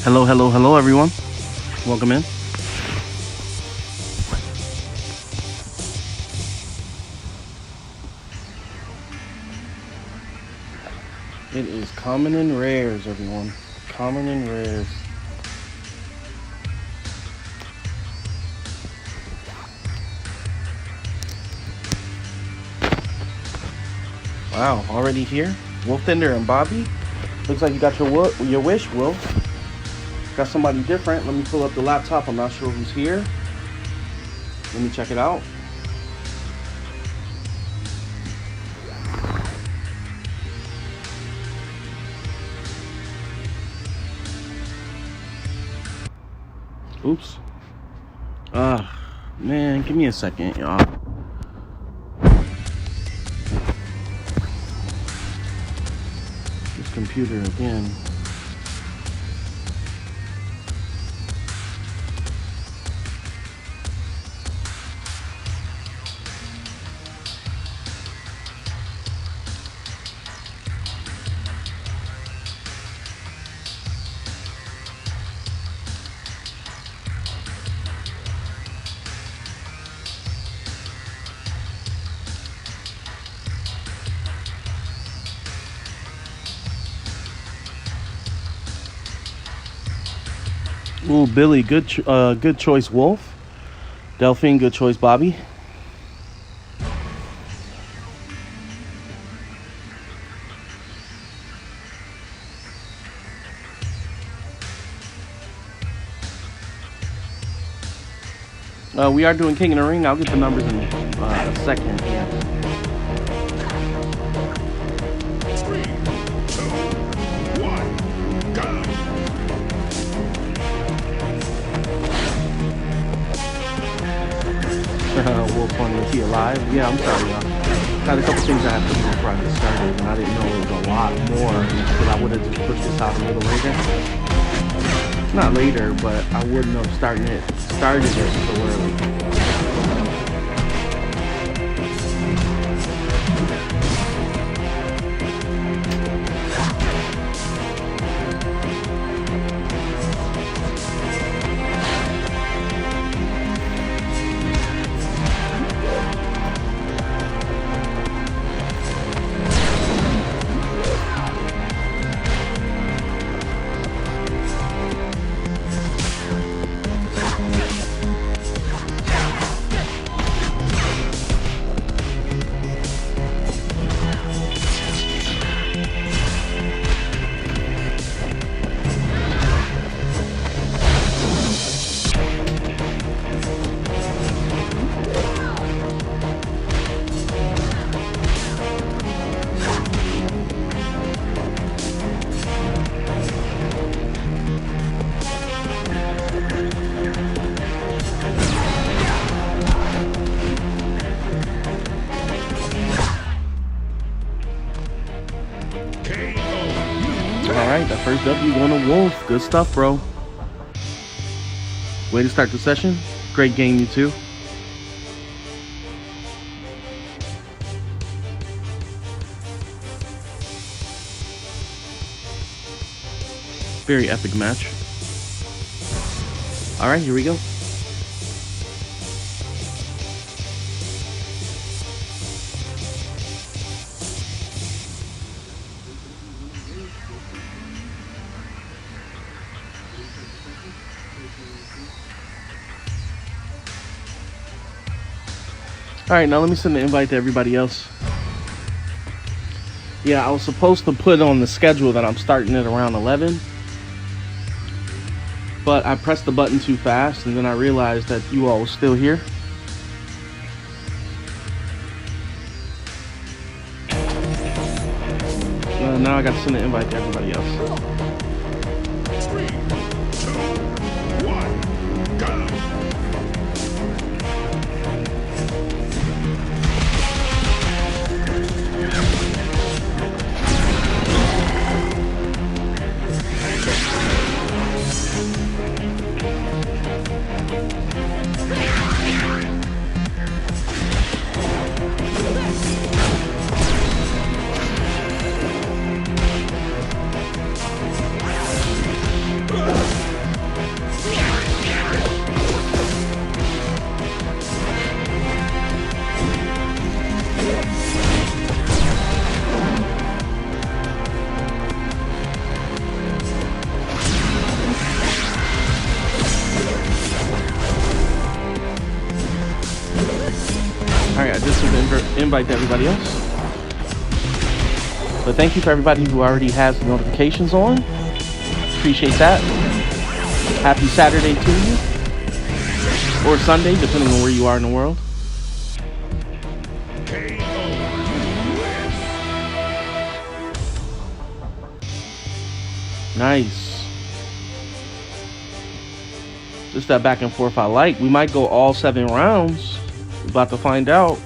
Hello, hello, hello, everyone. Welcome in. It is common and rares, everyone. Common and rares. Wow, already here? Wolftender and Bobby. Looks like you got your wish, Will. Got somebody different. Let me pull up the laptop. I'm not sure who's here. Let me check it out. Oops. Man, give me a second, y'all. This computer again. Ooh, Billy, good choice, Wolf. Delphine, good choice, Bobby. We are doing King in the Ring. I'll get the numbers in a second. Yeah. 3, 2, 1, go! Wolf Funny, is he alive? Yeah, I'm sorry, y'all. Got a couple things I have to do before I get started, and I didn't know it was a lot more, because I would have just pushed this out a little later. Not later, but I wouldn't have started it so early. Alright, that first W going to Wolf. Good stuff, bro. Way to start the session. Great game, you two. Very epic match. Alright, here we go. Alright, now let me send the invite to everybody else. Yeah, I was supposed to put on the schedule that I'm starting at around 11. But I pressed the button too fast, and then I realized that you all were still here. Now I got to send the invite to everybody else. 3, 2, 1, go! invite to everybody else. But thank you for everybody who already has the notifications on. Appreciate that. Happy Saturday to you. Or Sunday, depending on where you are in the world. Nice. Just that back and forth I like. We might go all 7 rounds. About to find out.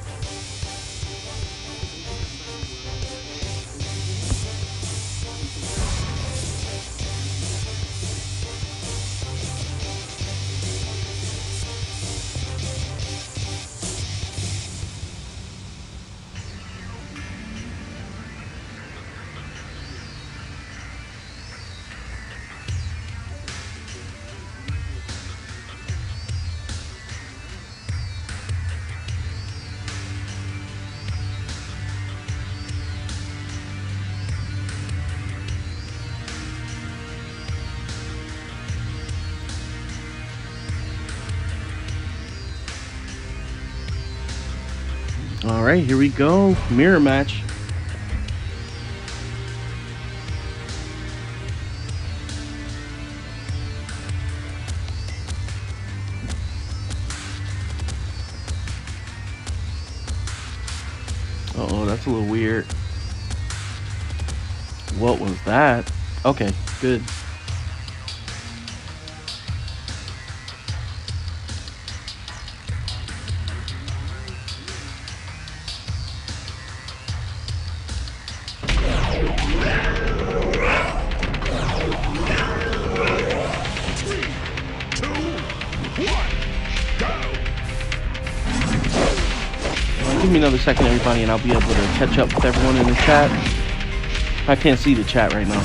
All right, here we go. Mirror match. Uh-oh, that's a little weird. What was that? Okay, good. Give me another second, everybody, and I'll be able to catch up with everyone in the chat. I can't see the chat right now.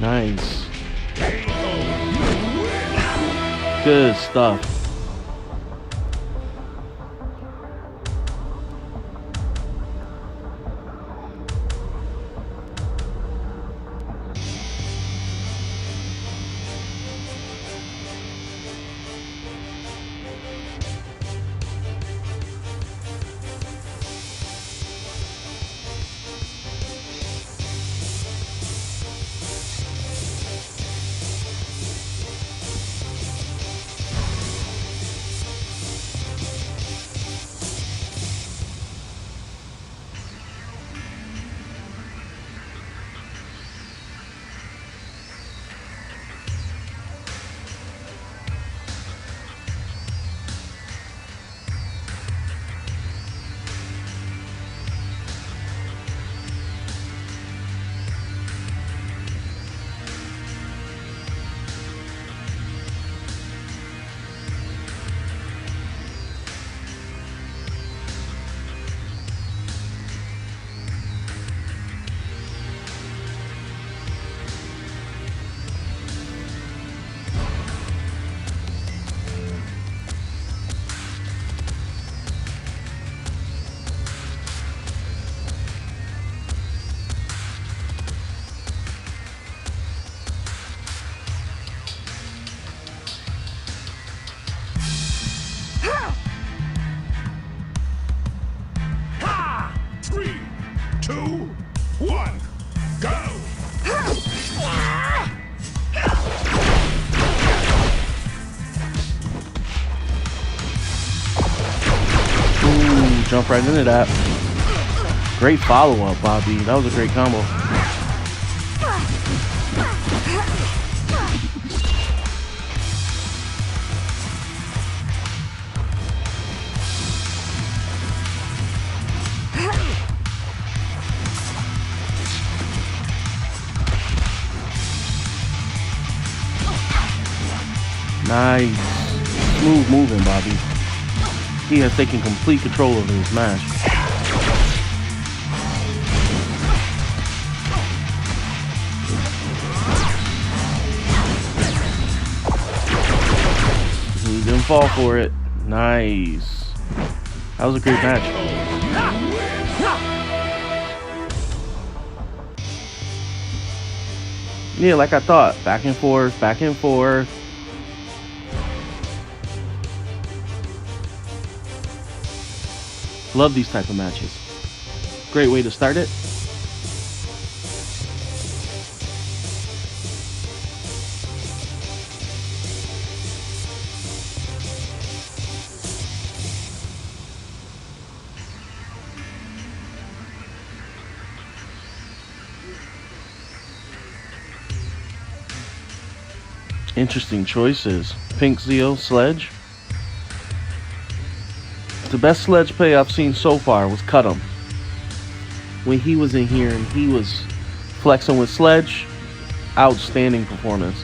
Nice. Good stuff. Jump right into that. Great follow-up, Bobby. That was a great combo. Nice. Smooth moving, Bobby. He has taken complete control over his match. He didn't fall for it. Nice. That was a great match. Yeah, like I thought. Back and forth, back and forth. Love these type of matches. Great way to start it. Interesting choices. Pink Zeo, Sledge. The best Sledge play I've seen so far was Cut 'em. When he was in here and he was flexing with Sledge, outstanding performance.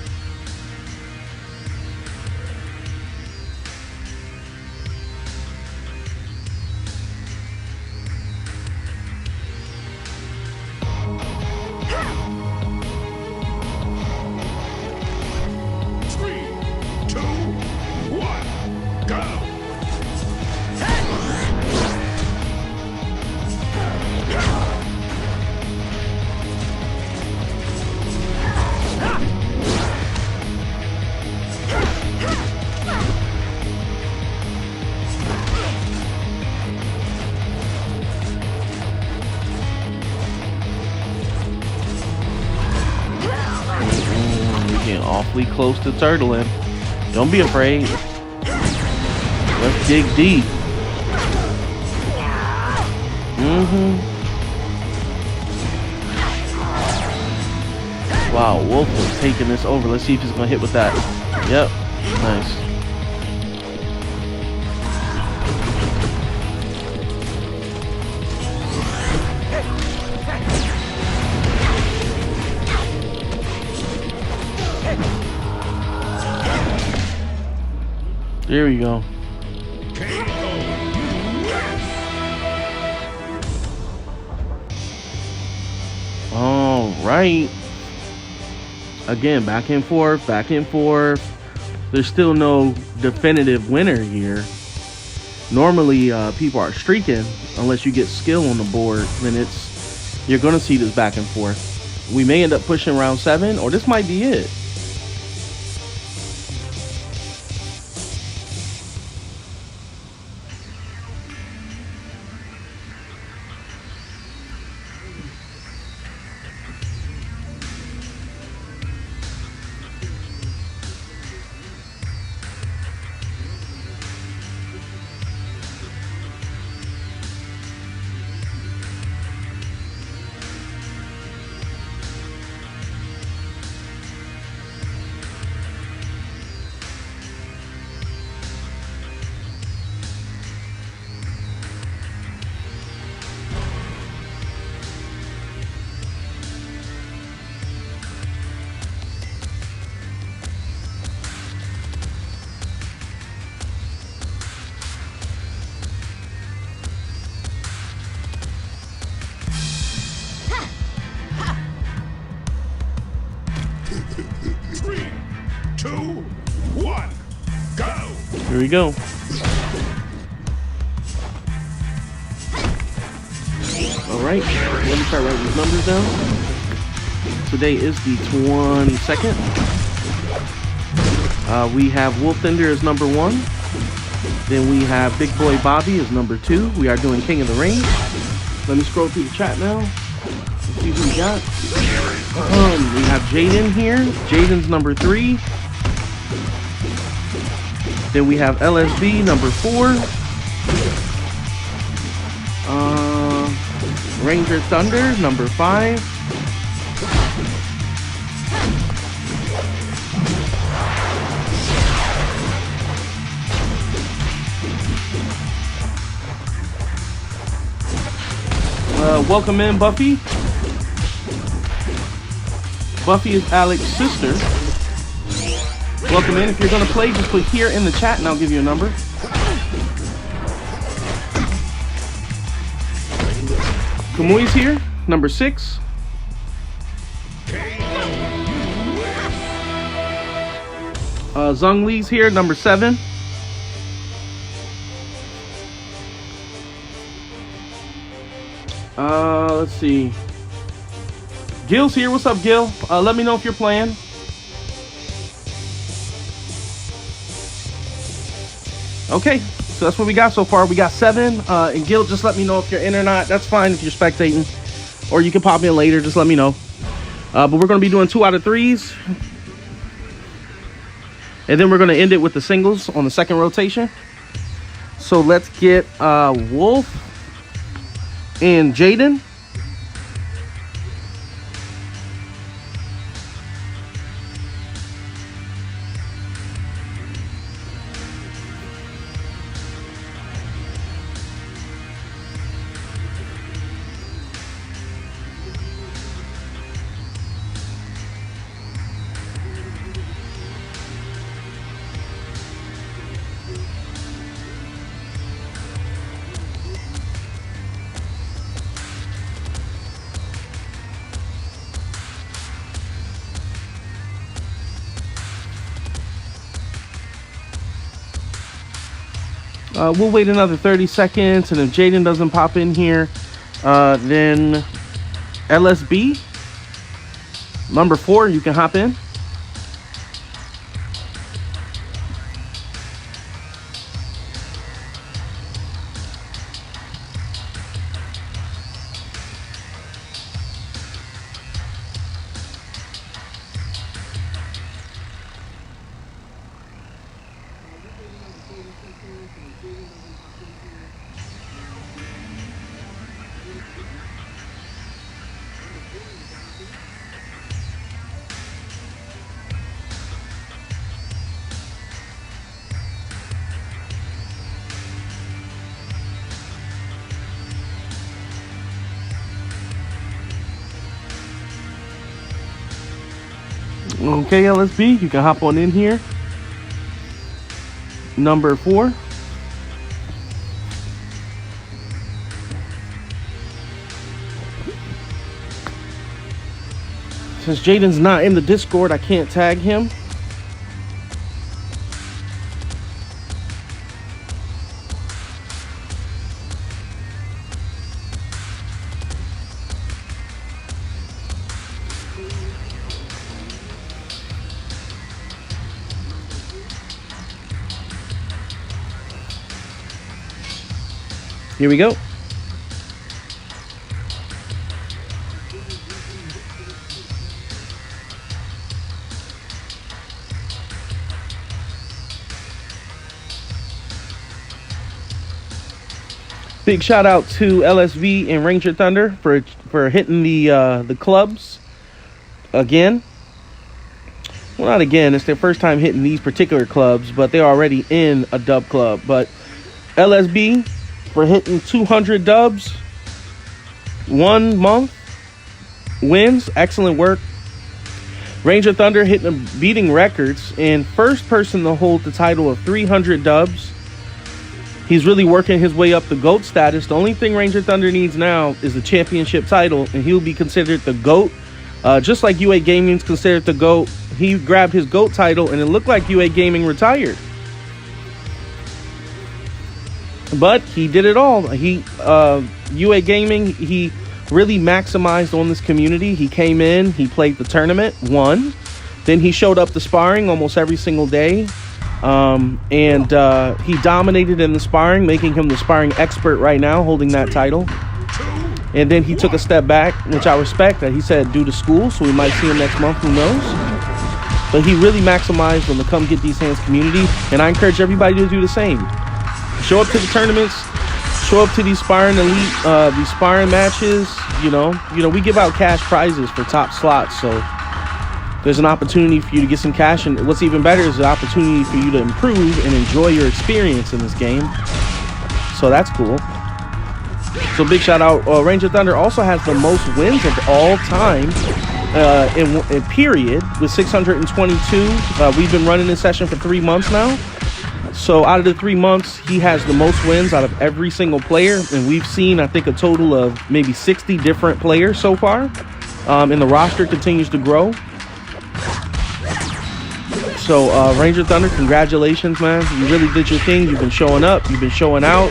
Awfully close to turtling. Don't be afraid. Let's dig deep. Wow, Wolf was taking this over. Let's see if he's gonna hit with that. Yep. Nice. There we go. All right. Again, back and forth, back and forth. There's still no definitive winner here. Normally, people are streaking unless you get skill on the board. Then you're gonna see this back and forth. We may end up pushing round 7, or this might be it. Here we go. All right, let me start writing these numbers down. Today is the 22nd. We have Wolf Thunder as number 1. Then we have Big Boy Bobby as number 2. We are doing King of the Ring. Let me scroll through the chat now. Let's see who we got. We have Jaden here. Jaden's number 3. Then we have LSB number 4. Ranger Thunder number 5. Welcome in, Buffy. Buffy is Alex's sister. Welcome in. If you're going to play, just click here in the chat and I'll give you a number. Kamui's here, number 6. Zhang Li's here, number 7. Let's see. Gil's here. What's up, Gil? Let me know if you're playing. Okay, so that's what we got so far. We got 7. And Gil, just let me know if you're in or not. That's fine if you're spectating. Or you can pop in later. Just let me know. But we're going to be doing 2 out of 3s. And then we're going to end it with the singles on the second rotation. So let's get Wolf and Jaden. We'll wait another 30 seconds, and if Jaden doesn't pop in here, then LSB, number 4, you can hop in. Okay, LSB, you can hop on in here. Number 4. Since Jaden's not in the Discord, I can't tag him. Here we go. Big shout out to LSV and Ranger Thunder for hitting the clubs again. Well, not again. It's their first time hitting these particular clubs, but they're already in a dub club. But LSB for hitting 200 dubs, 1 month wins. Excellent work. Ranger Thunder beating records, and first person to hold the title of 300 dubs. He's really working his way up the GOAT status. The only thing Ranger Thunder needs now is the championship title, and he'll be considered the GOAT. Just like UA Gaming's considered the GOAT, he grabbed his GOAT title, and it looked like UA Gaming retired. But he did it all. UA Gaming, he really maximized on this community. He came in, he played the tournament, won. Then he showed up to sparring almost every single day. He dominated in the sparring, making him the sparring expert right now, holding that title. And then he took a step back, which I respect, that he said due to school, so we might see him next month, who knows. But he really maximized on the Come Get These Hands community, and I encourage everybody to do the same. Show up to the tournaments, show up to these sparring elite, these sparring matches. You know, we give out cash prizes for top slots, so there's an opportunity for you to get some cash, and what's even better is an opportunity for you to improve and enjoy your experience in this game. So that's cool. So big shout out. Ranger Thunder also has the most wins of all time in period with 622. We've been running this session for 3 months now. So out of the 3 months, he has the most wins out of every single player. And we've seen, I think, a total of maybe 60 different players so far. And the roster continues to grow. So Ranger Thunder, congratulations, man. You really did your thing. You've been showing up. You've been showing out.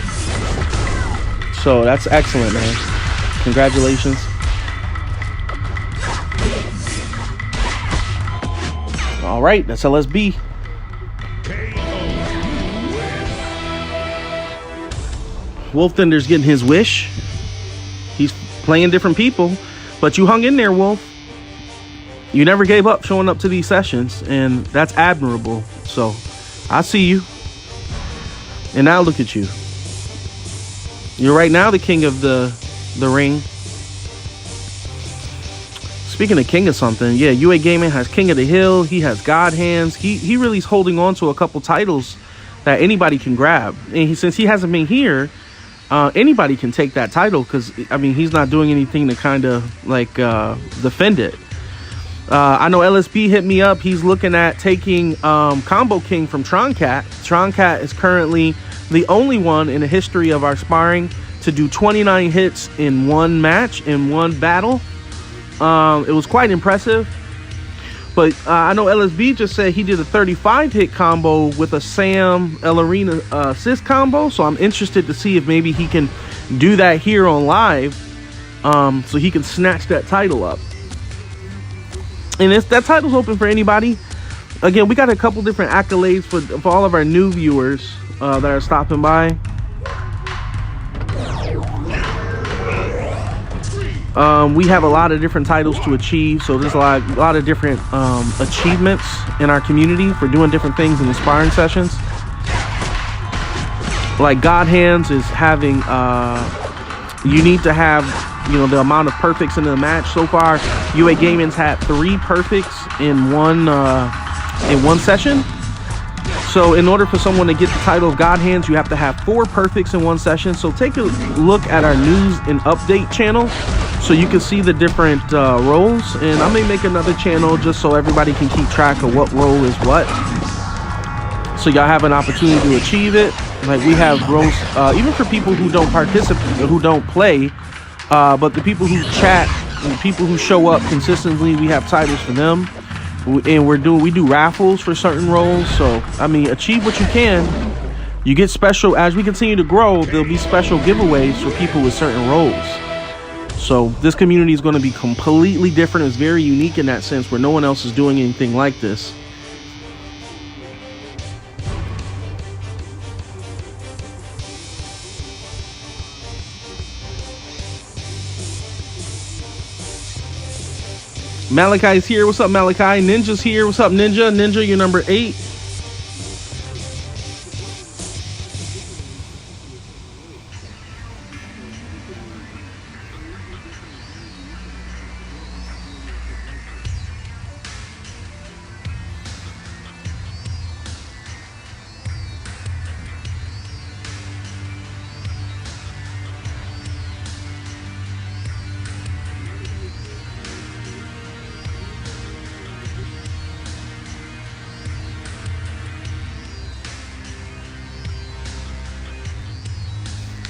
So that's excellent, man. Congratulations. All right, that's LSB. Wolf Thunder's getting his wish. He's playing different people, but you hung in there, Wolf. You never gave up showing up to these sessions, and that's admirable. So I see you. And now look at you. You're right now the king of the ring. Speaking of king of something, yeah, UA Gaming has King of the Hill. He has God Hands. He really is holding on to a couple titles that anybody can grab. And since he hasn't been here, anybody can take that title because, I mean, he's not doing anything to kind of like defend it. I know LSB hit me up. He's looking at taking Combo King from Troncat. Troncat is currently the only one in the history of our sparring to do 29 hits in one match, in one battle. It was quite impressive. But I know LSB just said he did a 35 hit combo with a Sam El Arena assist combo. So I'm interested to see if maybe he can do that here on live, so he can snatch that title up. And that title's open for anybody. Again, we got a couple different accolades for all of our new viewers that are stopping by. We have a lot of different titles to achieve, so there's a lot of different achievements in our community for doing different things in the sparring sessions. Like God Hands is having, you need to have, you know, the amount of perfects in the match. So far, UA Gaming's had 3 perfects in one session. So in order for someone to get the title of God Hands, you have to have 4 perfects in one session. So take a look at our news and update channel so you can see the different roles. And I may make another channel just so everybody can keep track of what role is what, so y'all have an opportunity to achieve it. Like we have roles even for people who don't participate, who don't play, but the people who chat and the people who show up consistently, we have titles for them. And we do raffles for certain roles. So I mean, achieve what you can. You get special as we continue to grow. There'll be special giveaways for people with certain roles. So this community is going to be completely different. It's very unique in that sense, where no one else is doing anything like this. Malachi's here. What's up, Malachi? Ninja's here. What's up, Ninja? Ninja, you're number 8.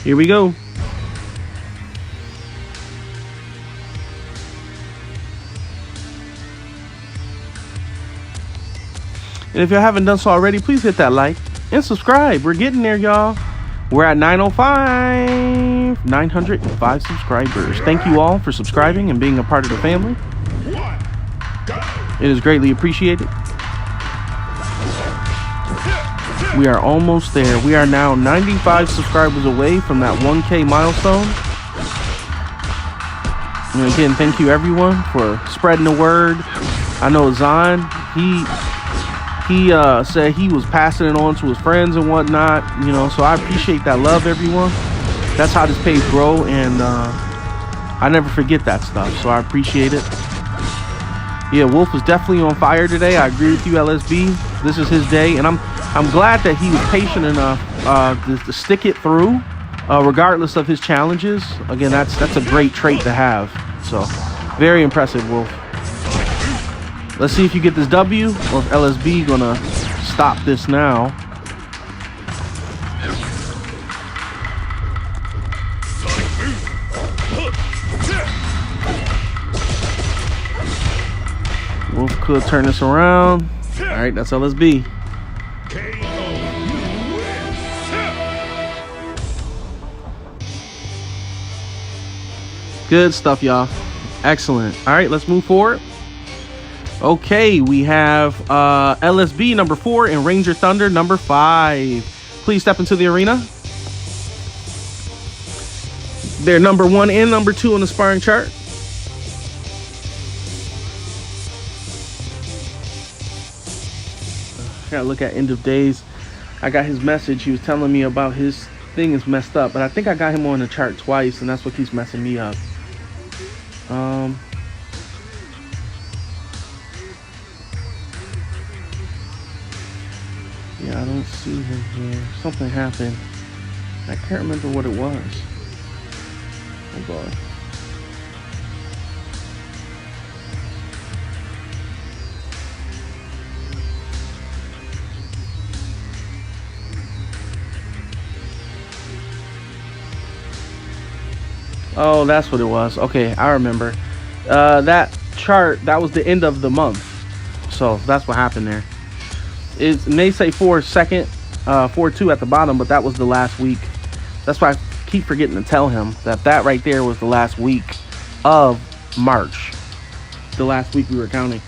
Here we go. And if you haven't done so already, please hit that like and subscribe. We're getting there, y'all. We're at 905 subscribers. Thank you all for subscribing and being a part of the family. It is greatly appreciated. We are almost there. We are now 95 subscribers away from that 1K milestone. And again, thank you everyone for spreading the word. I know Zahn, he said he was passing it on to his friends and whatnot, you know, so I appreciate that love, everyone. That's how this page grow, and I never forget that stuff, so I appreciate it. Yeah, Wolf was definitely on fire today. I agree with you, LSB. This is his day, and I'm glad that he was patient enough to stick it through, regardless of his challenges. Again, that's a great trait to have. So, very impressive, Wolf. Let's see if you get this W or if LSB gonna stop this now. Wolf could turn this around. All right, that's LSB. Good stuff, y'all. Excellent. All right, let's move forward. Okay, we have LSB number 4 and Ranger Thunder number 5. Please step into the arena. They're number 1 and number 2 on the sparring chart. Gotta look at end of days. I got his message. He was telling me about his thing is messed up, but I think I got him on the chart twice, and that's what keeps messing me up. Yeah, I don't see him here. Something happened. I can't remember what it was. Hold on. Oh, that's what it was. Okay, I remember. That chart, that was the end of the month. So that's what happened there. It may say 4-2 at the bottom, but that was the last week. That's why I keep forgetting to tell him that that right there was the last week of March. The last week we were counting.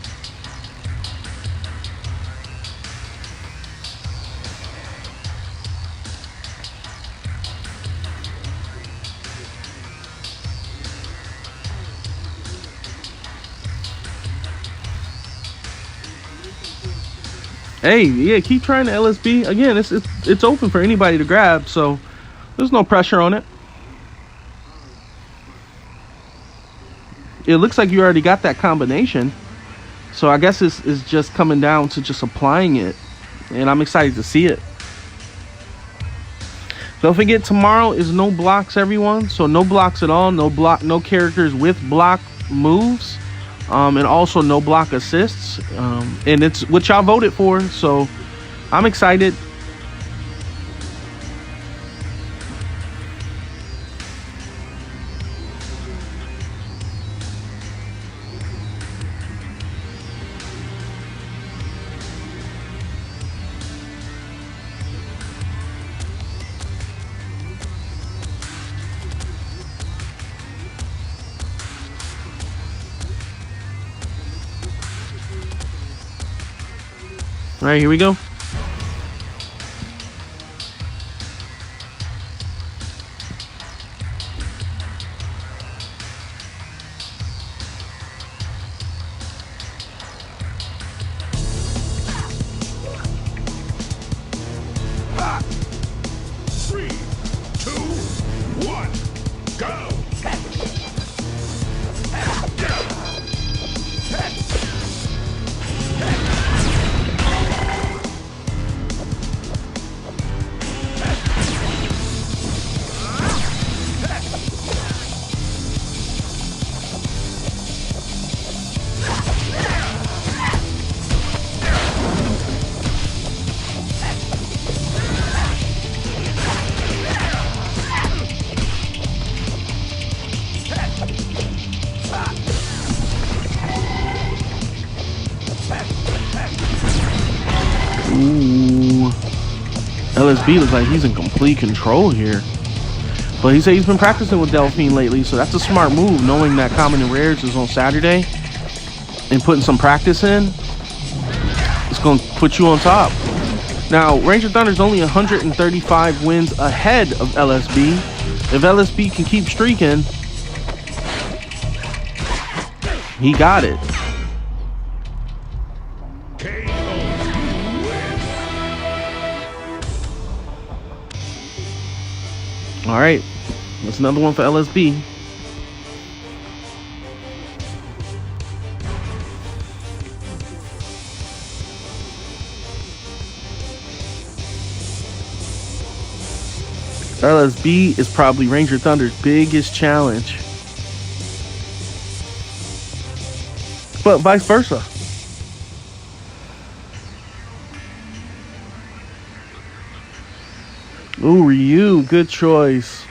Hey, yeah, keep trying the LSB. Again, it's open for anybody to grab, so there's no pressure on it. It looks like you already got that combination, so I guess it's just coming down to just applying it, and I'm excited to see it. Don't forget, tomorrow is no blocks, everyone. So no blocks at all, no characters with block moves. And also no block assists, and it's what y'all voted for, so I'm excited. All right, here we go. Ooh. LSB looks like he's in complete control here. But he said he's been practicing with Delphine lately, so that's a smart move, knowing that Common and Rares is on Saturday and putting some practice in. It's going to put you on top. Now, Ranger Thunder's only 135 wins ahead of LSB. If LSB can keep streaking, he got it. All right, that's another one for LSB. LSB is probably Ranger Thunder's biggest challenge, but vice versa. Ooh, Ryu, good choice.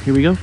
Here we go.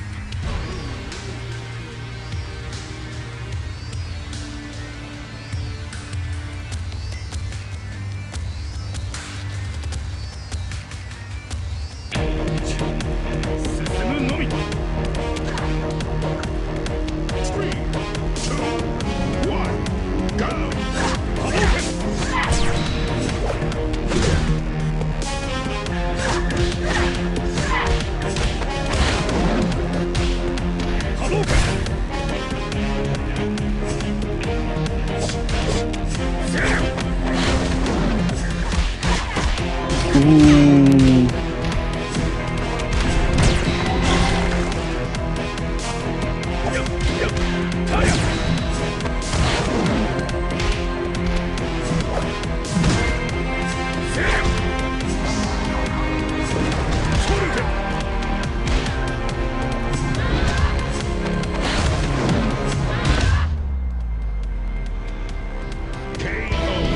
Ooh.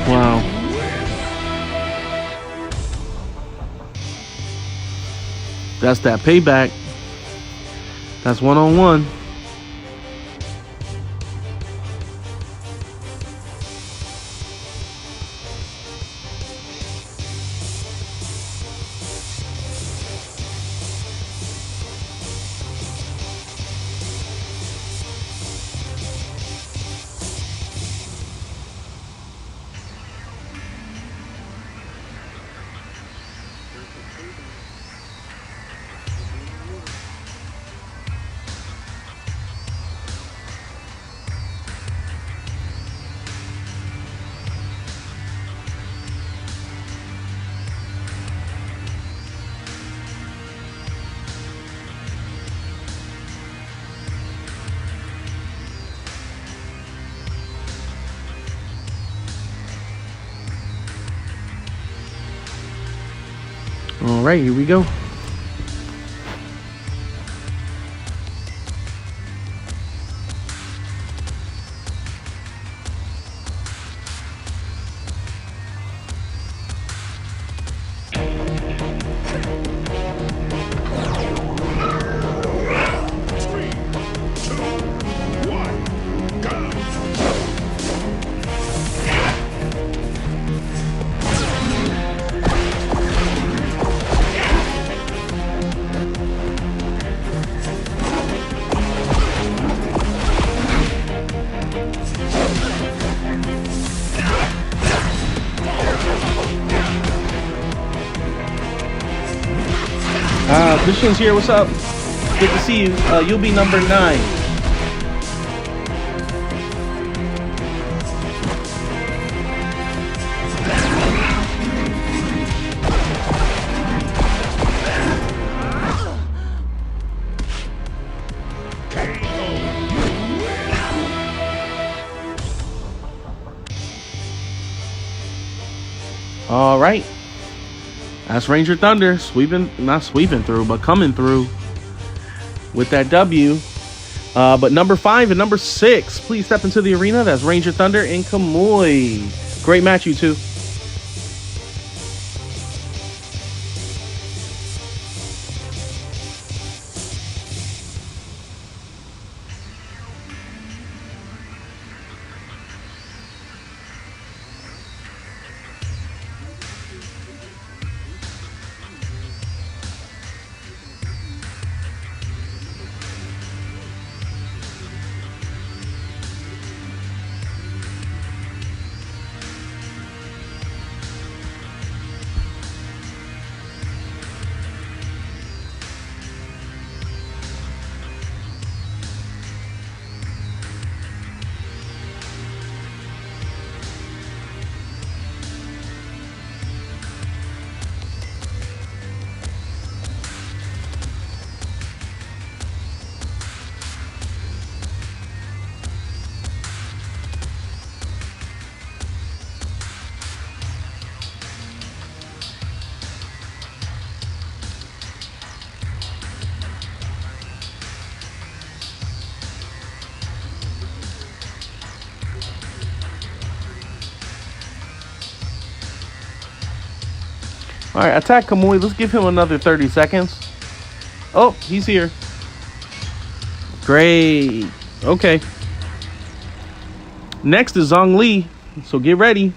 Wow. That's that payback. That's one-on-one. All right, here we go. Christian's here. What's up? Good to see you. You'll be number 9. All right. That's Ranger Thunder not sweeping through, but coming through with that W. But number 5 and number 6, please step into the arena. That's Ranger Thunder and Kamui. Great match, you two. All right, attack Kamui. Let's give him another 30 seconds. Oh, he's here. Great. Okay. Next is Zhong Li. So get ready.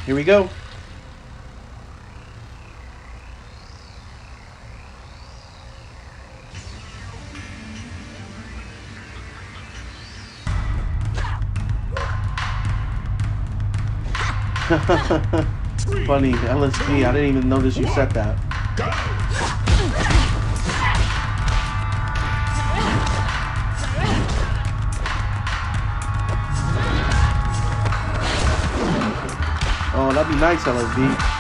Here we go. Funny, LSD. I didn't even notice you said that. Oh, that'd be nice, LSD.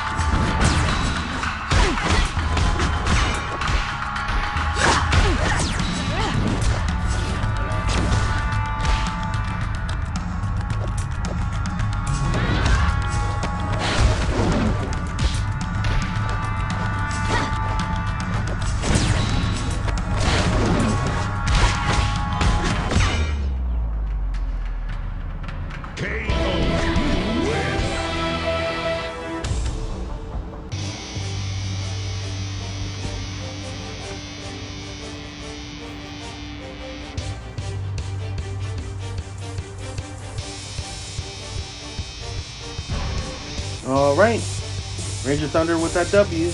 All right, Ranger Thunder with that W.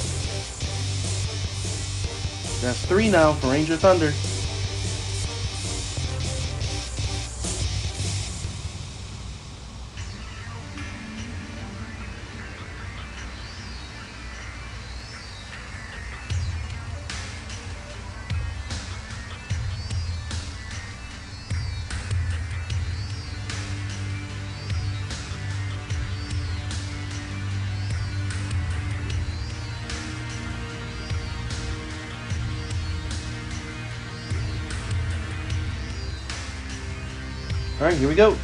That's 3 now for Ranger Thunder. All right, here we go.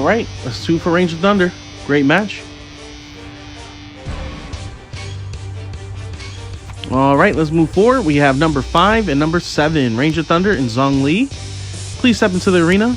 right, that's 2 for Ranger Thunder. Great match. All right, let's move forward. We have number 5 and number 7, Ranger Thunder and Zhong Li. Please step into the arena.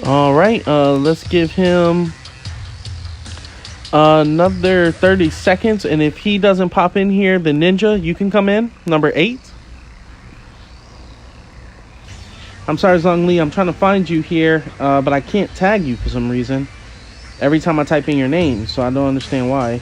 All right, let's give him another 30 seconds, and if he doesn't pop in here, the Ninja, you can come in, number 8. I'm sorry, Zhong Li, I'm trying to find you here, but I can't tag you for some reason every time I type in your name, so I don't understand why.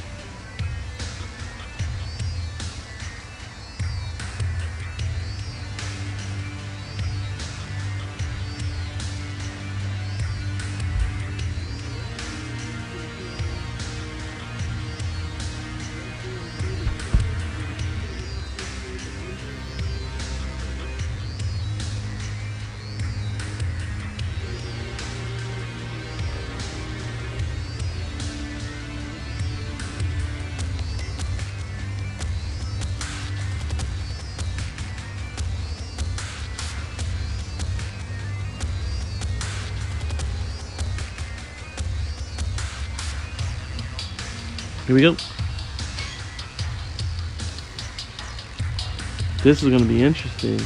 Here we go. This is going to be interesting.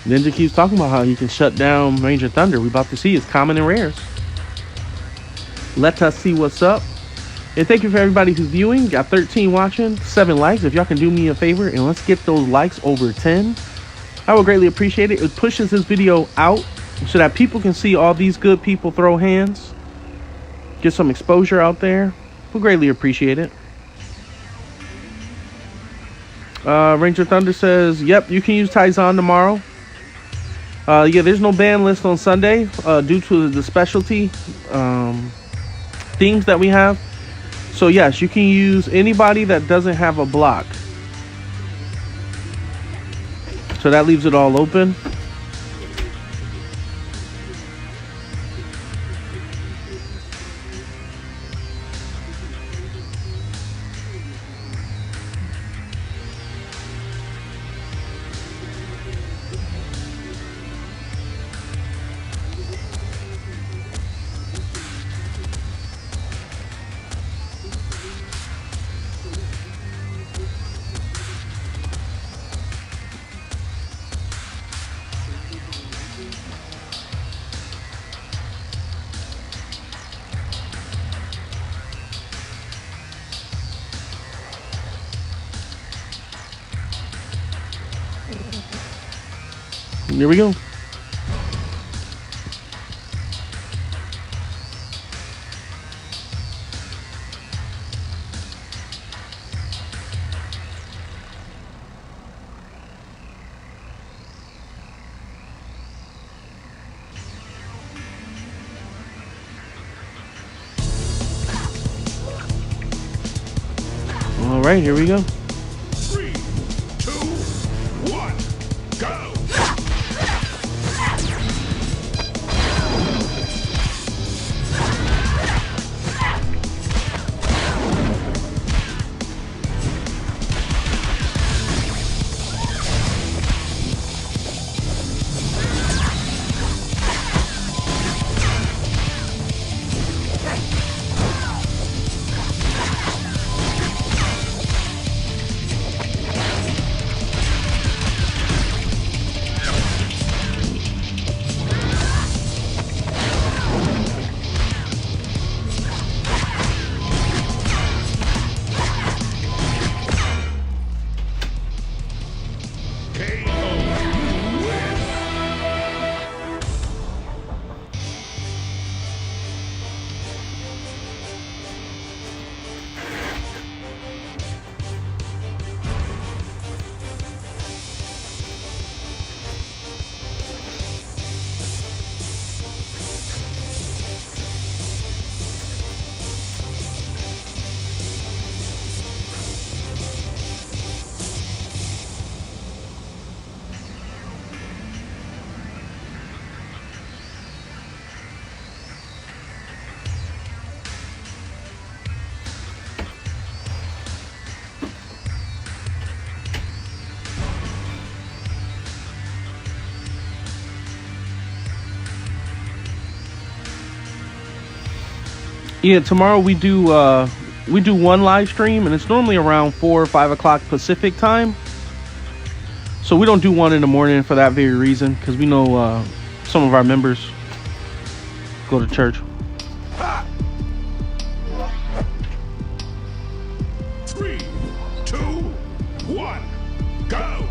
Ninja keeps talking about how he can shut down Ranger Thunder. We're about to see his common and rares. Let us see what's up. And thank you for everybody who's viewing. Got 13 watching, 7 likes. If y'all can do me a favor and let's get those likes over 10, I would greatly appreciate it. It pushes this video out so that people can see all these good people throw hands. Get some exposure out there. We'll greatly appreciate it. Ranger Thunder says, yep, you can use Taizan tomorrow. Yeah, there's no ban list on Sunday due to the specialty themes that we have. So yes, you can use anybody that doesn't have a block. So that leaves it all open. Here we go. All right, here we go. 3, 2, 1, go! Yeah, tomorrow we do one live stream, and it's normally around 4 or 5 o'clock Pacific time. So we don't do one in the morning for that very reason, because we know some of our members go to church. 3, 2, 1, go!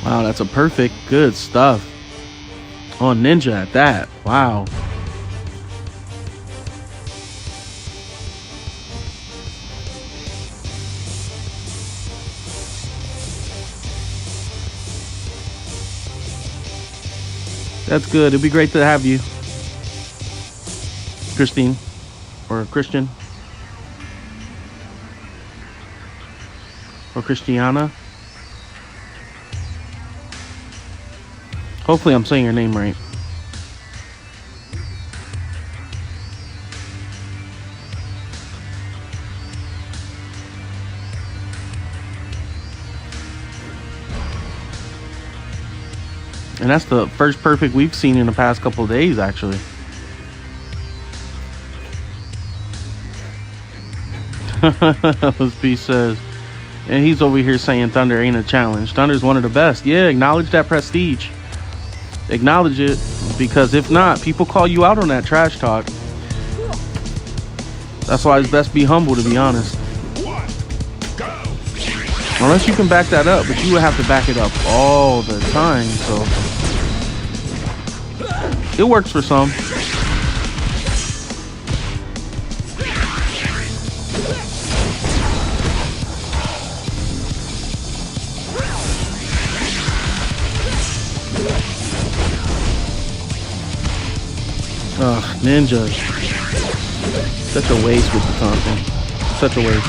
Wow, that's a perfect. Good stuff. Oh, Ninja at that. Wow. That's good. It'd be great to have you, Christine, or Christian, or Christiana. Hopefully I'm saying your name right. And that's the first perfect we've seen in the past couple of days, actually. P says, and he's over here saying Thunder ain't a challenge. Thunder's one of the best. Yeah, acknowledge that prestige. Acknowledge it, because if not, people call you out on that trash talk. That's why it's best be humble, to be honest. Unless you can back that up, but you would have to back it up all the time, so it works for some. Ugh, Ninja. Such a waste with the taunting. Such a waste.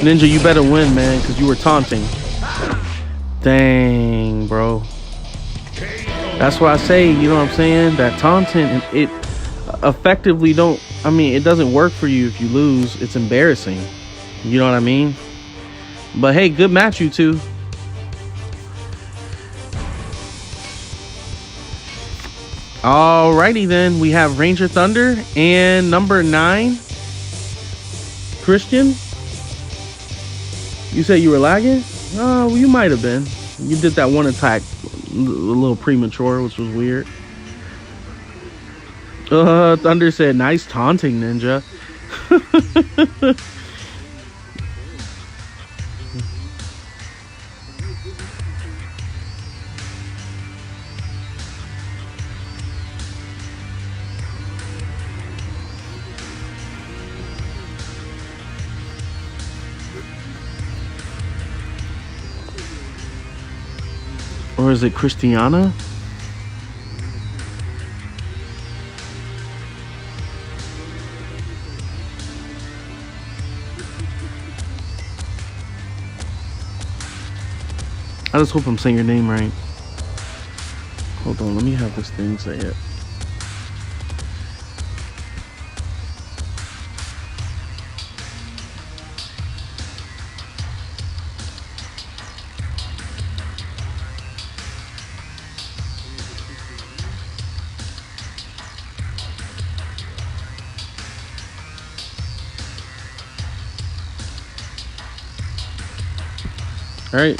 Ninja, you better win, man, because you were taunting. Dang, bro. That's why I say, you know what I'm saying? That taunting, it effectively don't, I mean, it doesn't work for you if you lose. It's embarrassing. You know what I mean? But hey, good match, you two. Alrighty then, we have Ranger Thunder and number 9, Christian. You said you were lagging? Oh, well, you might have been. You did that one attack a little premature, which was weird. Thunder said, nice taunting, Ninja. Or is it Christiana? I just hope I'm saying your name right. Hold on, let me have this thing say it. All right.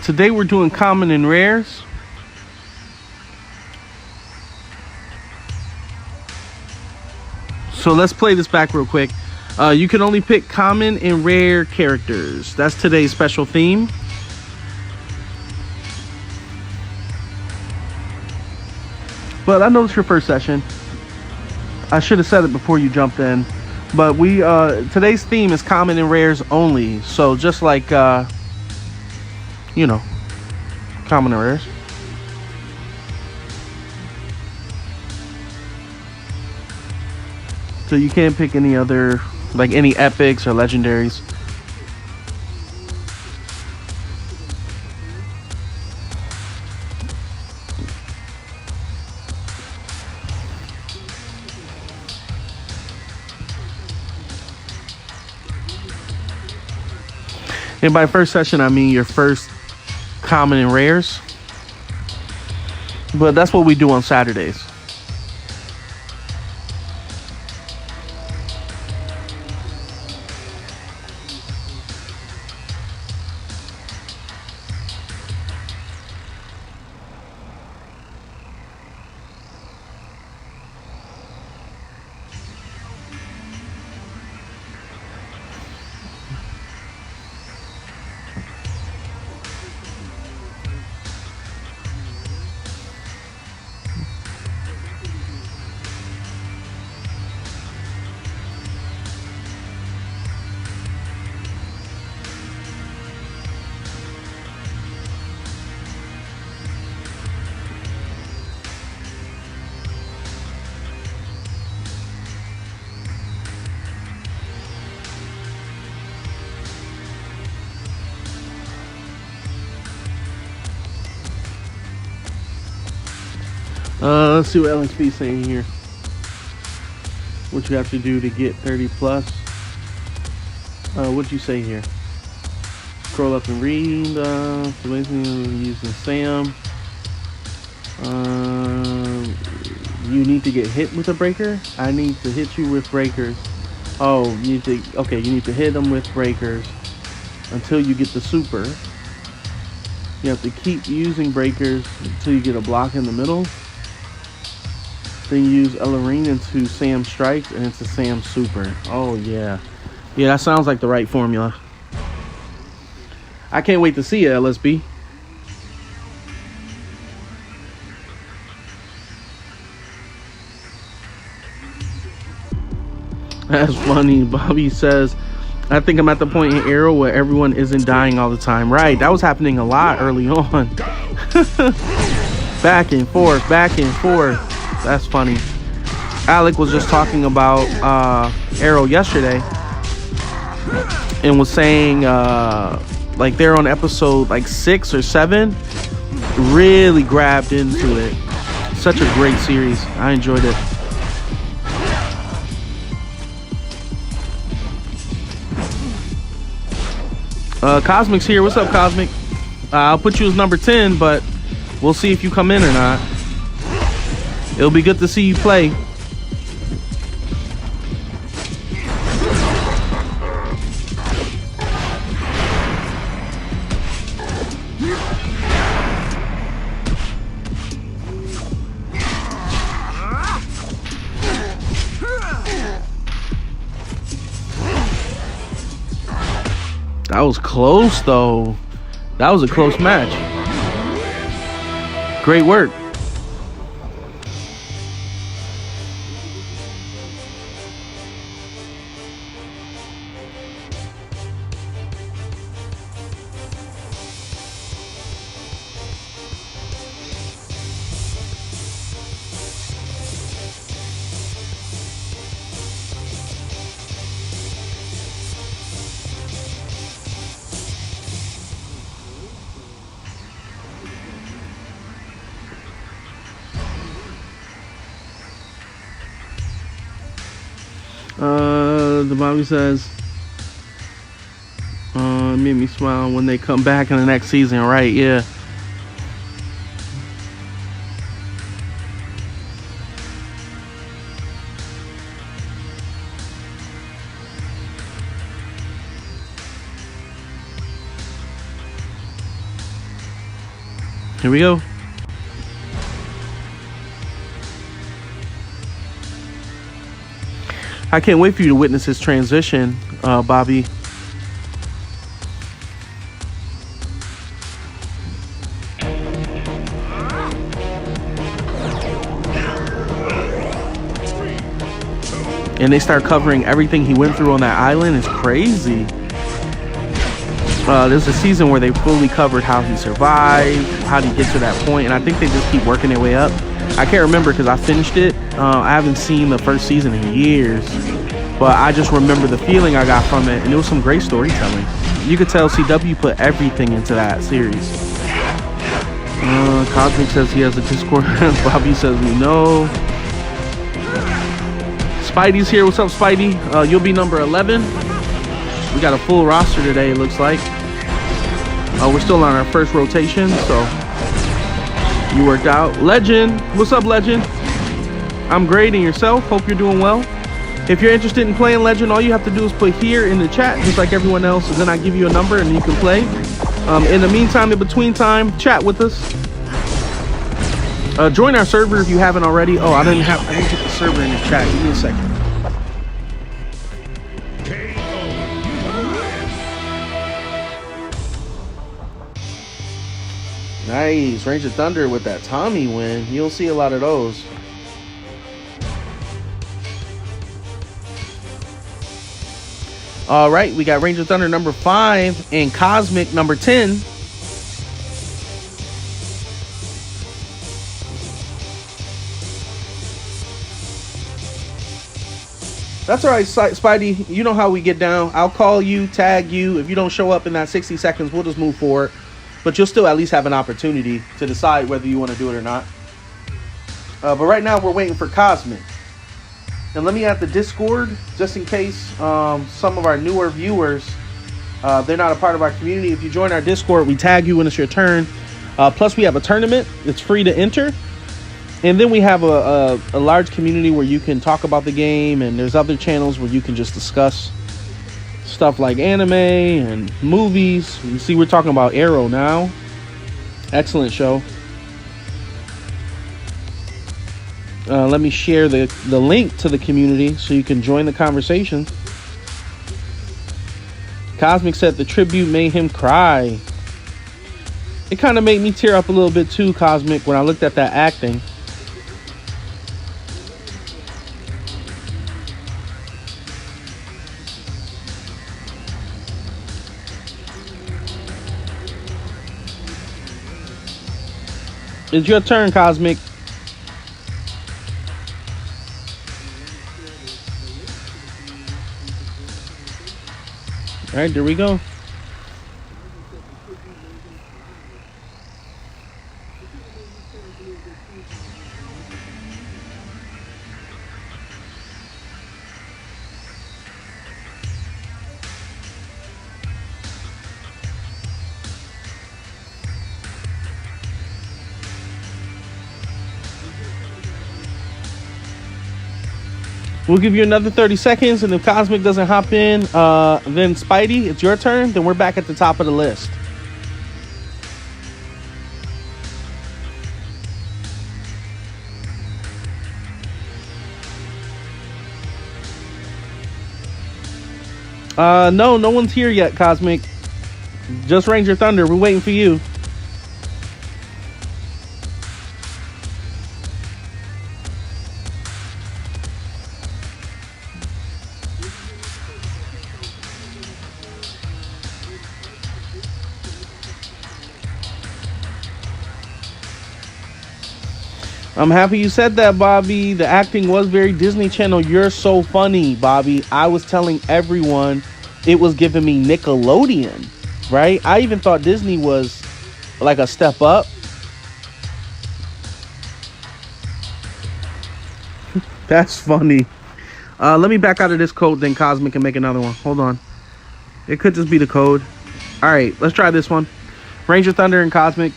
Today we're doing common and rares. So let's play this back real quick. You can only pick common and rare characters. That's today's special theme. But I know it's your first session. I should have said it before you jumped in. But we today's theme is common and rares only. So just like you know, common and rares. So you can't pick any other, like any epics or legendaries. And by first session, I mean your first common and rares. But that's what we do on Saturdays. Let's see what LXP is saying here. What you have to do to get 30 plus. What'd you say here? Scroll up and read. So basically using Sam. You need to get hit with a breaker. I need to hit you with breakers. Oh, you need to. Okay, you need to hit them with breakers until you get the super. You have to keep using breakers until you get a block in the middle. Then you use Ellerine into Sam strikes and into Sam super. Oh yeah. Yeah, that sounds like the right formula. I can't wait to see it, LSB. That's funny. Bobby says, I think I'm at the point in Arrow where everyone isn't dying all the time. Right, that was happening a lot early on. Back and forth, back and forth. That's funny. Alec was just talking about Arrow yesterday and was saying like they're on episode like 6 or 7. Really grabbed into it. Such a great series. I enjoyed it. Cosmic's here. What's up, Cosmic? I'll put you as number 10, but we'll see if you come in or not. It'll be good to see you play. That was close, though. That was a close match. Great work. The Bobby says, it made me smile when they come back in the next season, right? Yeah. Here we go. I can't wait for you to witness his transition, Bobby. And they start covering everything he went through on that island. It's crazy. There's a season where they fully covered how he survived, how did he get to that point, and I think they just keep working their way up. I can't remember because I finished it. I haven't seen the first season in years, but I just remember the feeling I got from it, and it was some great storytelling. You could tell CW put everything into that series. Cosmic says he has a Discord. Bobby says we know. Spidey's here. What's up, Spidey? You'll be number 11. We got a full roster today, it looks like. We're still on our first rotation, so you worked out. Legend, what's up, Legend? I'm great, and yourself? Hope you're doing well. If you're interested in playing Legend, all you have to do is put here in the chat, just like everyone else, and then I give you a number and you can play. In the meantime, in between time, chat with us. Join our server if you haven't already. Oh, I didn't get the server in the chat. Give me a second. Nice. Ranger Thunder with that Tommy win. You'll see a lot of those. All right, we got Ranger Thunder number 5 and Cosmic number 10. That's all right, Spidey. You know how we get down. I'll call you, tag you. If you don't show up in that 60 seconds, we'll just move forward. But you'll still at least have an opportunity to decide whether you want to do it or not. But right now, we're waiting for Cosmic. And let me add the Discord, just in case some of our newer viewers, they're not a part of our community. If you join our Discord, we tag you when it's your turn. Plus, we have a tournament. It's free to enter. And then we have a large community where you can talk about the game. And there's other channels where you can just discuss stuff like anime and movies. You see, we're talking about Arrow now. Excellent show. Let me share the link to the community so you can join the conversation. Cosmic said the tribute made him cry. It kind of made me tear up a little bit too, Cosmic, when I looked at that acting. It's your turn, Cosmic. All right, there we go. We'll give you another 30 seconds, and if Cosmic doesn't hop in, then Spidey, it's your turn. Then we're back at the top of the list. No one's here yet, Cosmic. Just Ranger Thunder. We're waiting for you. I'm happy you said that, Bobby. The acting was very Disney Channel. You're so funny, Bobby. I was telling everyone it was giving me Nickelodeon, right? I even thought Disney was like a step up. That's funny. Let me back out of this code, then Cosmic can make another one. Hold on. It could just be the code. All right, let's try this one. Ranger Thunder and Cosmic.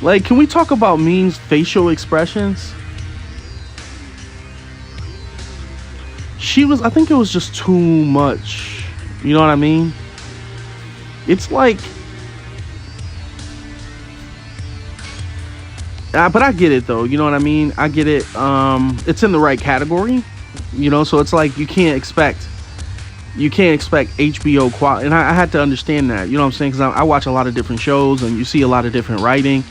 Like, can we talk about Mean's facial expressions? I think it was just too much. You know what I mean? It's like, but I get it though. You know what I mean? I get it. It's in the right category, you know. So it's like you can't expect HBO quality, and I had to understand that. You know what I'm saying? Because I watch a lot of different shows, and you see a lot of different writing,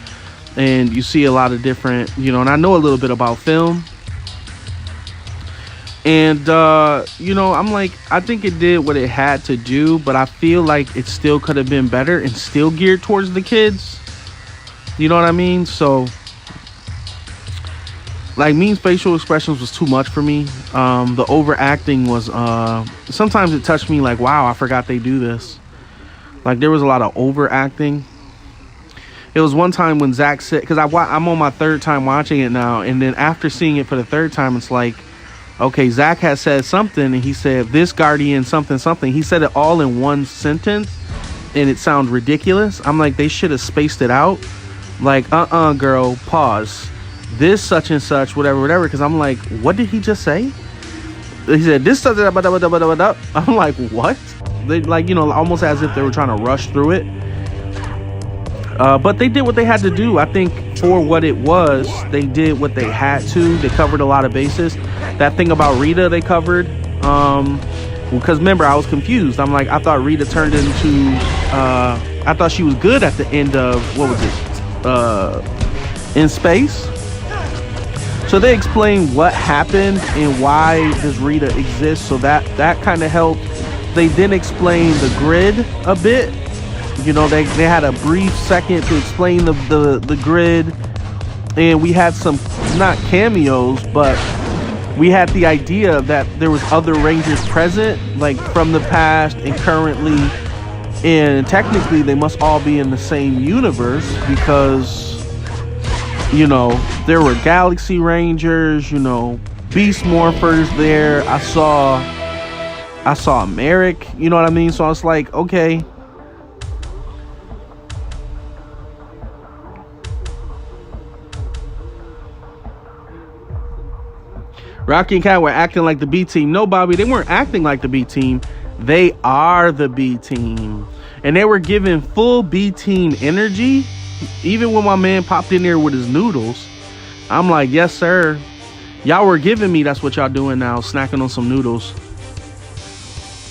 and you see a lot of different, you know. And I know a little bit about film, and you know, I'm like, I think it did what it had to do, but I feel like it still could have been better and still geared towards the kids. You know what I mean? So, like, Mean's facial expressions was too much for me. The overacting was, sometimes it touched me like, wow, I forgot they do this. Like, there was a lot of overacting. It was one time when Zach said, because I'm on my third time watching it now, and then after seeing it for the third time, it's like, okay, Zach has said something, and he said, this guardian something something. He said it all in one sentence, and it sounds ridiculous. I'm like, they should have spaced it out. Like, girl, pause. This such and such, whatever, because I'm like, what did he just say? He said this such. I'm like, what? They, like, you know, almost as if they were trying to rush through it. But they did what they had to do. I think for what it was, they did what they had to. They covered a lot of bases. That thing about Rita, they covered. Because remember, I was confused. I'm like, I thought Rita turned into. I thought she was good at the end of, what was it? In Space. So they explained what happened and why does Rita exist. So that kind of helped. They didn't explain the grid a bit. You know, they had a brief second to explain the grid, and we had some, not cameos, but we had the idea that there was other Rangers present, like from the past and currently, and technically they must all be in the same universe because, you know, there were Galaxy Rangers, you know, Beast Morphers there. I saw Merrick, you know what I mean? So I was like, okay. Rocky and Cat were acting like the B team. No, Bobby, they weren't acting like the B team. They are the B team. And they were giving full B team energy. Even when my man popped in there with his noodles, I'm like, yes, sir. Y'all were giving me, that's what y'all doing now, snacking on some noodles.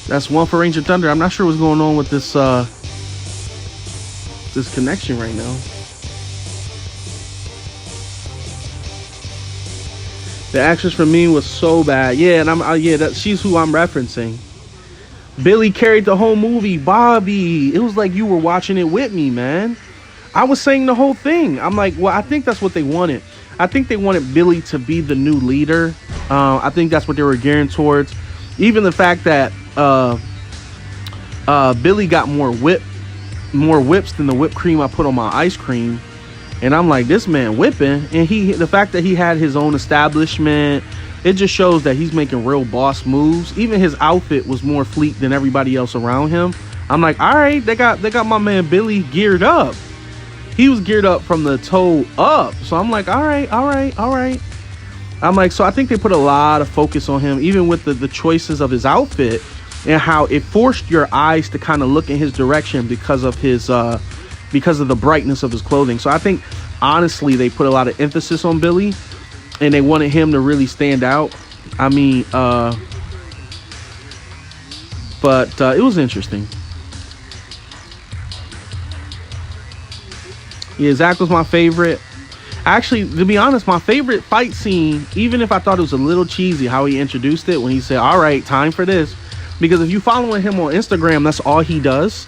That's one for Ranger Thunder. I'm not sure what's going on with this this connection right now. The actress for me was so bad. Yeah, and she's who I'm referencing. Billy carried the whole movie. Bobby, it was like you were watching it with me, man. I was saying the whole thing. I'm like, well, I think that's what they wanted. I think they wanted Billy to be the new leader. I think that's what they were gearing towards. Even the fact that Billy got more whips than the whipped cream I put on my ice cream. And I'm like, this man whipping. And the fact that he had his own establishment, it just shows that he's making real boss moves. Even his outfit was more fleet than everybody else around him. I'm like, all right, they got my man Billy geared up. He was geared up from the toe up. So I'm like, all right. I'm like, so I think they put a lot of focus on him, even with the choices of his outfit and how it forced your eyes to kind of look in his direction because of the brightness of his clothing. So I think, honestly, they put a lot of emphasis on Billy and they wanted him to really stand out. I mean, but it was interesting. Yeah, Zach was my favorite. Actually, to be honest, my favorite fight scene, even if I thought it was a little cheesy how he introduced it when he said, all right, time for this. Because if you following him on Instagram, that's all he does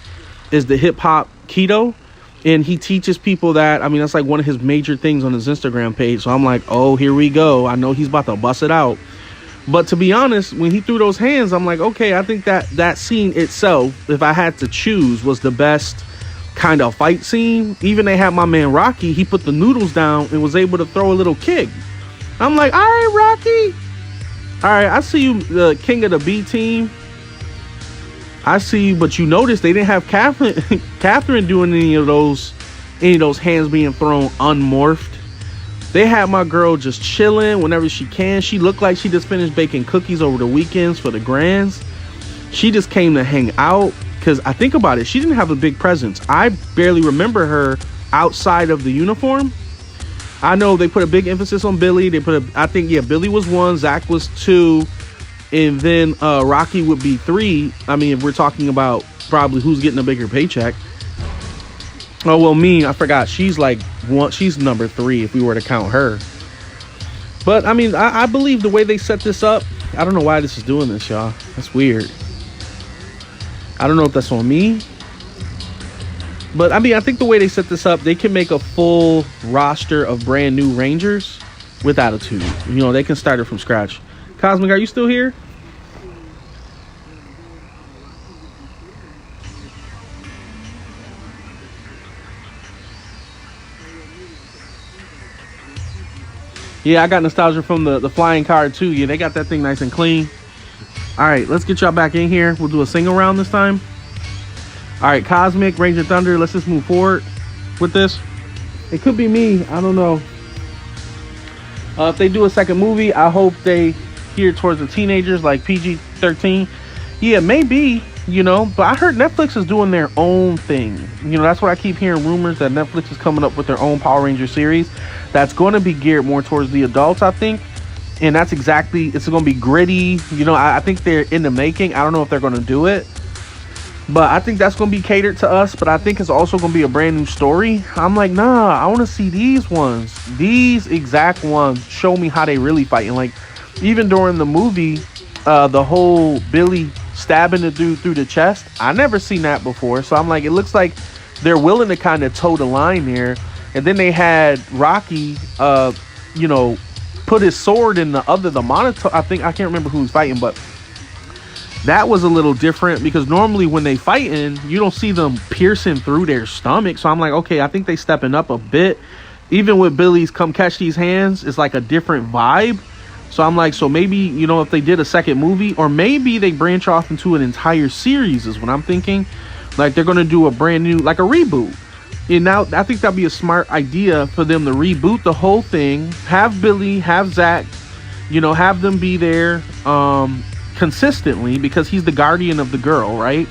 is the hip hop keto. And he teaches people that. I mean, that's like one of his major things on his Instagram page. So I'm like, oh, here we go. I know he's about to bust it out. But to be honest, when he threw those hands, I'm like, okay, I think that scene itself, if I had to choose, was the best kind of fight scene. Even they had my man Rocky, he put the noodles down and was able to throw a little kick. I'm like, all right, Rocky. All right, I see you, the king of the B team. I see you, but you notice they didn't have Catherine doing any of those any of those hands being thrown unmorphed. They had my girl just chilling whenever she can. She looked like she just finished baking cookies over the weekends for the grands. She just came to hang out, because I think about it, she didn't have a big presence. I barely remember her outside of the uniform. I know they put a big emphasis on Billy. I think, yeah, Billy was 1, Zach was 2, and then Rocky would be 3. I mean, if we're talking about probably who's getting a bigger paycheck. Oh, well, I forgot. She's like 1. She's number 3 if we were to count her. But I mean, I believe the way they set this up. I don't know why this is doing this, y'all. That's weird. I don't know if that's on me. But I mean, I think the way they set this up, they can make a full roster of brand new Rangers with attitude. You know, they can start it from scratch. Cosmic, are you still here? Yeah, I got nostalgia from the flying car too. Yeah, they got that thing nice and clean. All right, let's get y'all back in here. We'll do a single round this time. All right, Cosmic, Ranger Thunder. Let's just move forward with this. It could be me. I don't know. If they do a second movie, I hope they gear towards the teenagers, like PG-13. Yeah, maybe, you know. But I heard Netflix is doing their own thing. You know, that's what I keep hearing rumors, that Netflix is coming up with their own Power Ranger series that's going to be geared more towards the adults, I think. And that's exactly, it's going to be gritty. You know, I think they're in the making. I don't know if they're going to do it, but I think that's going to be catered to us. But I think it's also going to be a brand new story. I'm like, nah, I want to see these ones. These exact ones show me how they really fight. And like, even during the movie, the whole Billy stabbing the dude through the chest, I never seen that before. So I'm like, it looks like they're willing to kind of toe the line there. And then they had Rocky, you know, put his sword in the monitor. I can't remember who was fighting, but that was a little different, because normally when they fighting, you don't see them piercing through their stomach. So I'm like, okay, I think they stepping up a bit. Even with Billy's "come catch these hands," it's like a different vibe. So I'm like, so maybe, you know, if they did a second movie, or maybe they branch off into an entire series is what I'm thinking. Like they're going to do a brand new, like a reboot. And now I think that'd be a smart idea for them to reboot the whole thing, have Billy, have Zach, you know, have them be there consistently, because he's the guardian of the girl, right?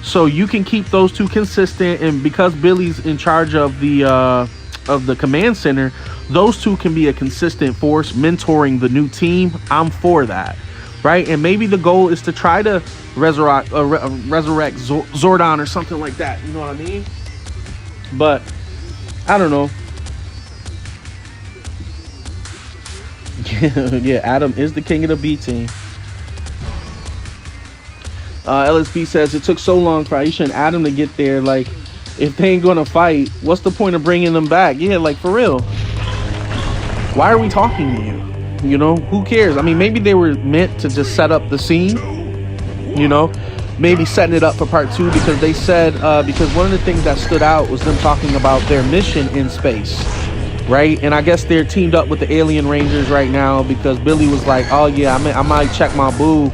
So you can keep those two consistent, and because Billy's in charge of the command center, those two can be a consistent force mentoring the new team. I'm for that, right? And maybe the goal is to try to resurrect Zordon or something like that, you know what I mean? But I don't know. Yeah, Adam is the king of the B team. LSP says it took so long for Aisha and Adam to get there. Like, if they ain't gonna fight, what's the point of bringing them back? Yeah, like, for real. Why are we talking to you? You know, who cares? I mean, maybe they were meant to just set up the scene, you know, maybe setting it up for part 2, because they said, because one of the things that stood out was them talking about their mission in space, right? And I guess they're teamed up with the Alien Rangers right now, because Billy was like, oh yeah, I might check my boo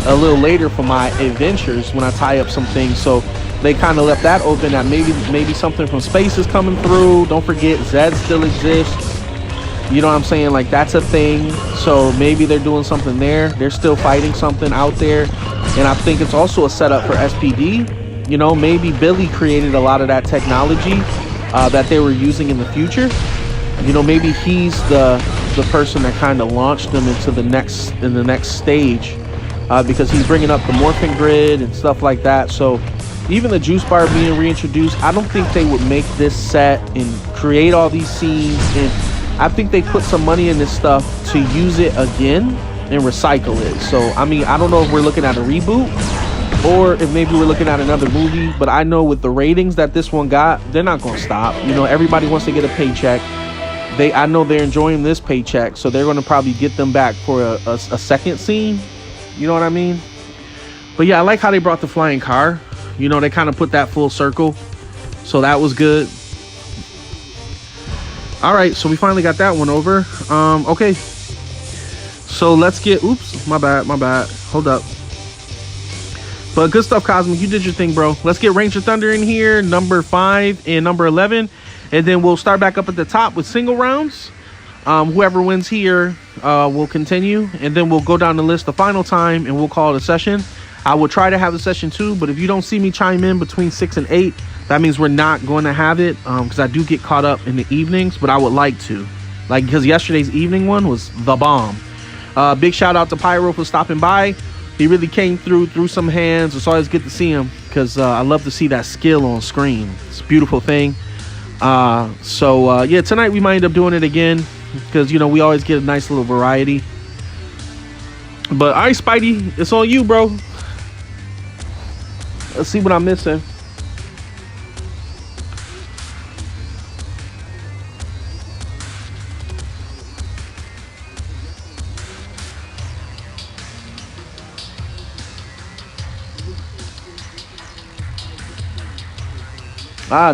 a little later for my adventures when I tie up some things. So they kind of left that open, that maybe something from space is coming through. Don't forget, Zed still exists. You know what I'm saying? Like, that's a thing. So maybe they're doing something there. They're still fighting something out there. And I think it's also a setup for SPD. You know, maybe Billy created a lot of that technology that they were using in the future. You know, maybe he's the person that kind of launched them into the next stage, because he's bringing up the morphing grid and stuff like that. So even the juice bar being reintroduced, I don't think they would make this set and create all these scenes, and I think they put some money in this stuff to use it again and recycle it. So I mean, I don't know if we're looking at a reboot or if maybe we're looking at another movie, but I know with the ratings that this one got, they're not going to stop. You know, everybody wants to get a paycheck. I know they're enjoying this paycheck, so they're going to probably get them back for a second scene. You know what I mean? But yeah, I like how they brought the flying car. You know, they kind of put that full circle, so that was good. All right, so we finally got that one over. Okay, so let's get, oops, my bad, hold up. But good stuff, Cosmic, you did your thing, bro. Let's get Ranger Thunder in here, number 5 and number 11. and then we'll start back up at the top with single rounds. Whoever wins here will continue, and then we'll go down the list the final time, and we'll call it a session. I will try to have a session 2, but if you don't see me chime in between 6 and 8, that means we're not going to have it, because I do get caught up in the evenings, but I would like to. Like, because yesterday's evening one was the bomb. Big shout out to Pyro for stopping by. He really came through some hands. It's always good to see him, because I love to see that skill on screen. It's a beautiful thing. Yeah, tonight we might end up doing it again, because, you know, we always get a nice little variety. But all right, Spidey, it's on you, bro. Let's see what I'm missing.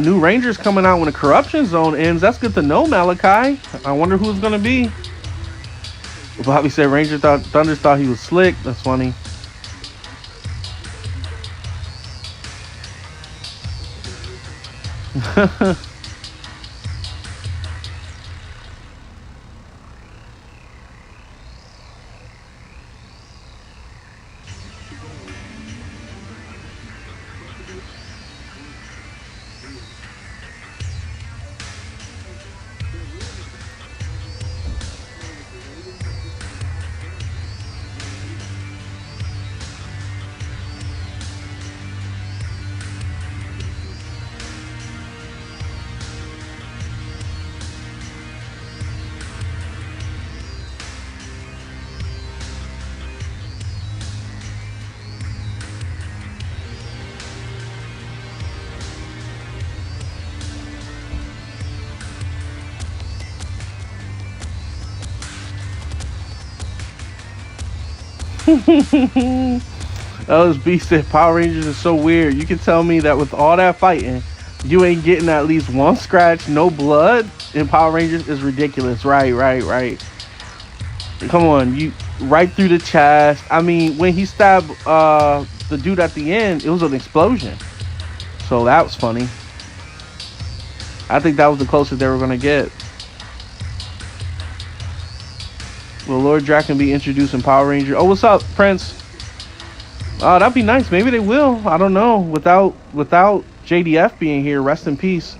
New Rangers coming out when the corruption zone ends. That's good to know, Malachi. I wonder who it's gonna be. Bobby said Thunder thought he was slick. That's funny. LSB said Power Rangers is so weird. You can tell me that with all that fighting, you ain't getting at least one scratch, no blood in Power Rangers is ridiculous. Right. Come on, you right through the chest. I mean, when he stabbed the dude at the end, it was an explosion. So that was funny. I think that was the closest they were gonna get. Will Lord Draken be introduced in Power Ranger? Oh, what's up, Prince? That'd be nice. Maybe they will. I don't know. Without JDF being here, rest in peace.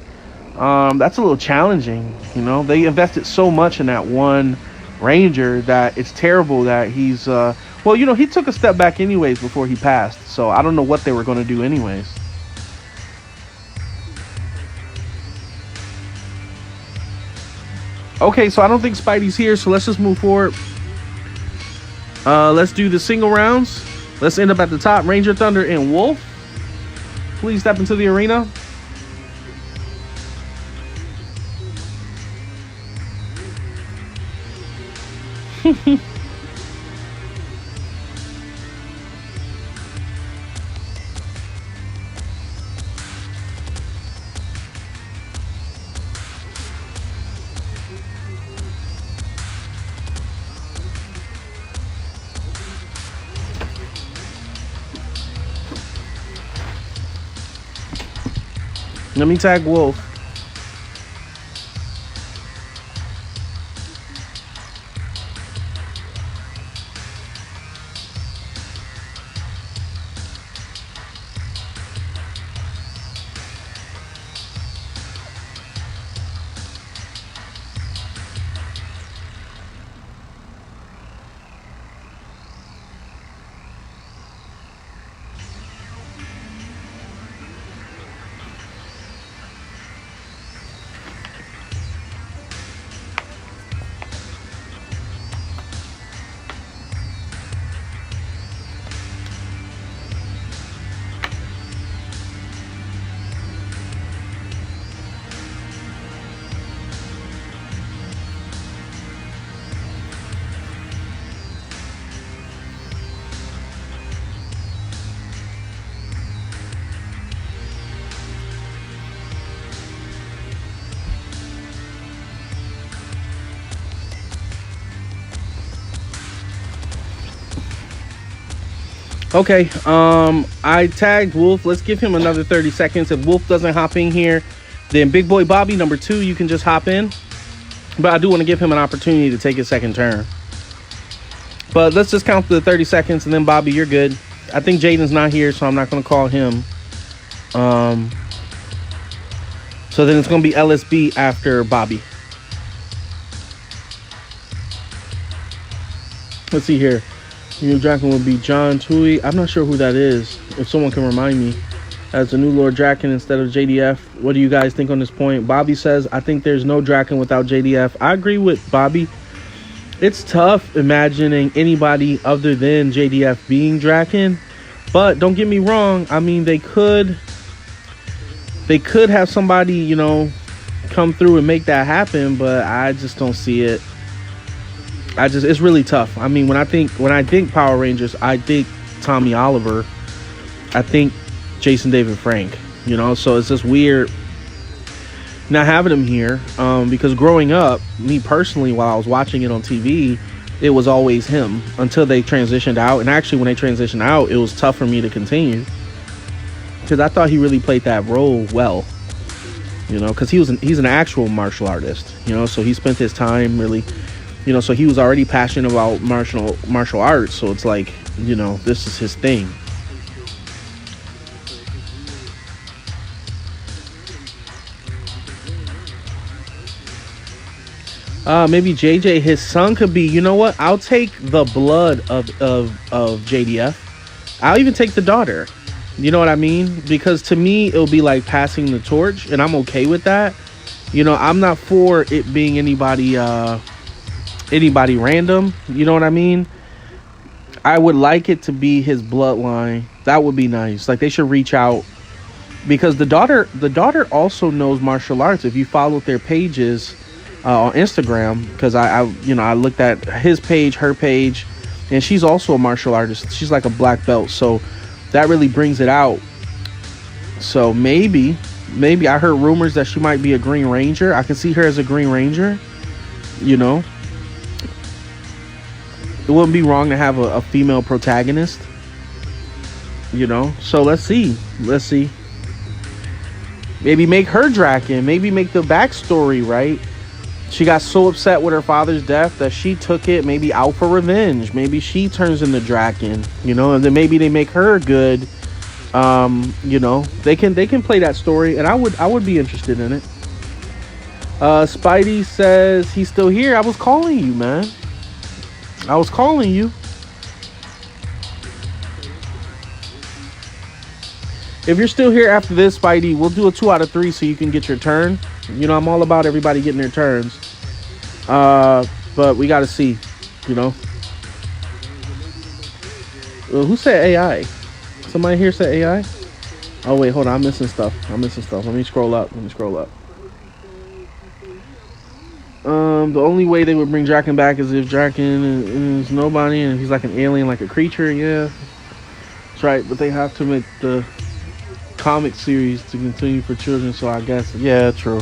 That's a little challenging. You know, they invested so much in that one Ranger that it's terrible that he's. Well, you know, he took a step back anyways before he passed. So I don't know what they were going to do anyways. Okay, so I don't think Spidey's here, so let's just move forward. Let's do the single rounds. Let's end up at the top. Ranger, Thunder, and Wolf. Please step into the arena. Let me tag Wolf. Okay, I tagged Wolf. Let's give him another 30 seconds. If Wolf doesn't hop in here, Then Big Boy Bobby, number 2, you can just hop in. But I do want to give him an opportunity to take his second turn. But let's just count the 30 seconds, and then Bobby, you're good. I think Jaden's not here, so I'm not going to call him. So then it's going to be LSB after Bobby. Let's see here. New Draken will be John Tui. I'm not sure who that is. If someone can remind me. As the new Lord Draken instead of JDF. What do you guys think on this point? Bobby says, I think there's no Draken without JDF. I agree with Bobby. It's tough imagining anybody other than JDF being Draken. But don't get me wrong. I mean, they could have somebody, you know, come through and make that happen. But I just don't see it. It's really tough. I mean, when I think Power Rangers, I think Tommy Oliver. I think Jason David Frank, you know, so it's just weird not having him here, because growing up, me personally, while I was watching it on TV, it was always him until they transitioned out. And actually, when they transitioned out, it was tough for me to continue because I thought he really played that role well, you know, because he's an actual martial artist, you know, so he spent his time really, you know, so he was already passionate about martial arts, so it's like, you know, this is his thing. Maybe JJ, his son could be, you know what? I'll take the blood of JDF. I'll even take the daughter. You know what I mean? Because to me, it'll be like passing the torch, and I'm okay with that. You know, I'm not for it being anybody random. You know what I mean? I would like it to be his bloodline. That would be nice. Like, they should reach out, because the daughter also knows martial arts. If you follow their pages on Instagram, because I looked at his page, her page, and she's also a martial artist. She's like a black belt, so that really brings it out. So maybe I heard rumors that she might be a Green Ranger. I can see her as a Green Ranger, you know. It wouldn't be wrong to have a female protagonist, you know. So let's see. Maybe make her Draken. Maybe make the backstory, right? She got so upset with her father's death that she took it maybe out for revenge. Maybe she turns into Draken, you know, and then maybe they make her good. You know, they can play that story, and I would be interested in it. Spidey says he's still here. I was calling you, man. I was calling you. If you're still here after this, Spidey, we'll do a 2 out of 3 so you can get your turn. You know, I'm all about everybody getting their turns. But we got to see, you know. Who said AI? Somebody here said AI? Oh, wait, hold on. I'm missing stuff. Let me scroll up. The only way they would bring Draken back is if Draken is nobody and he's like an alien, like a creature. Yeah, that's right. But they have to make the comic series to continue for children, so I guess, yeah, true.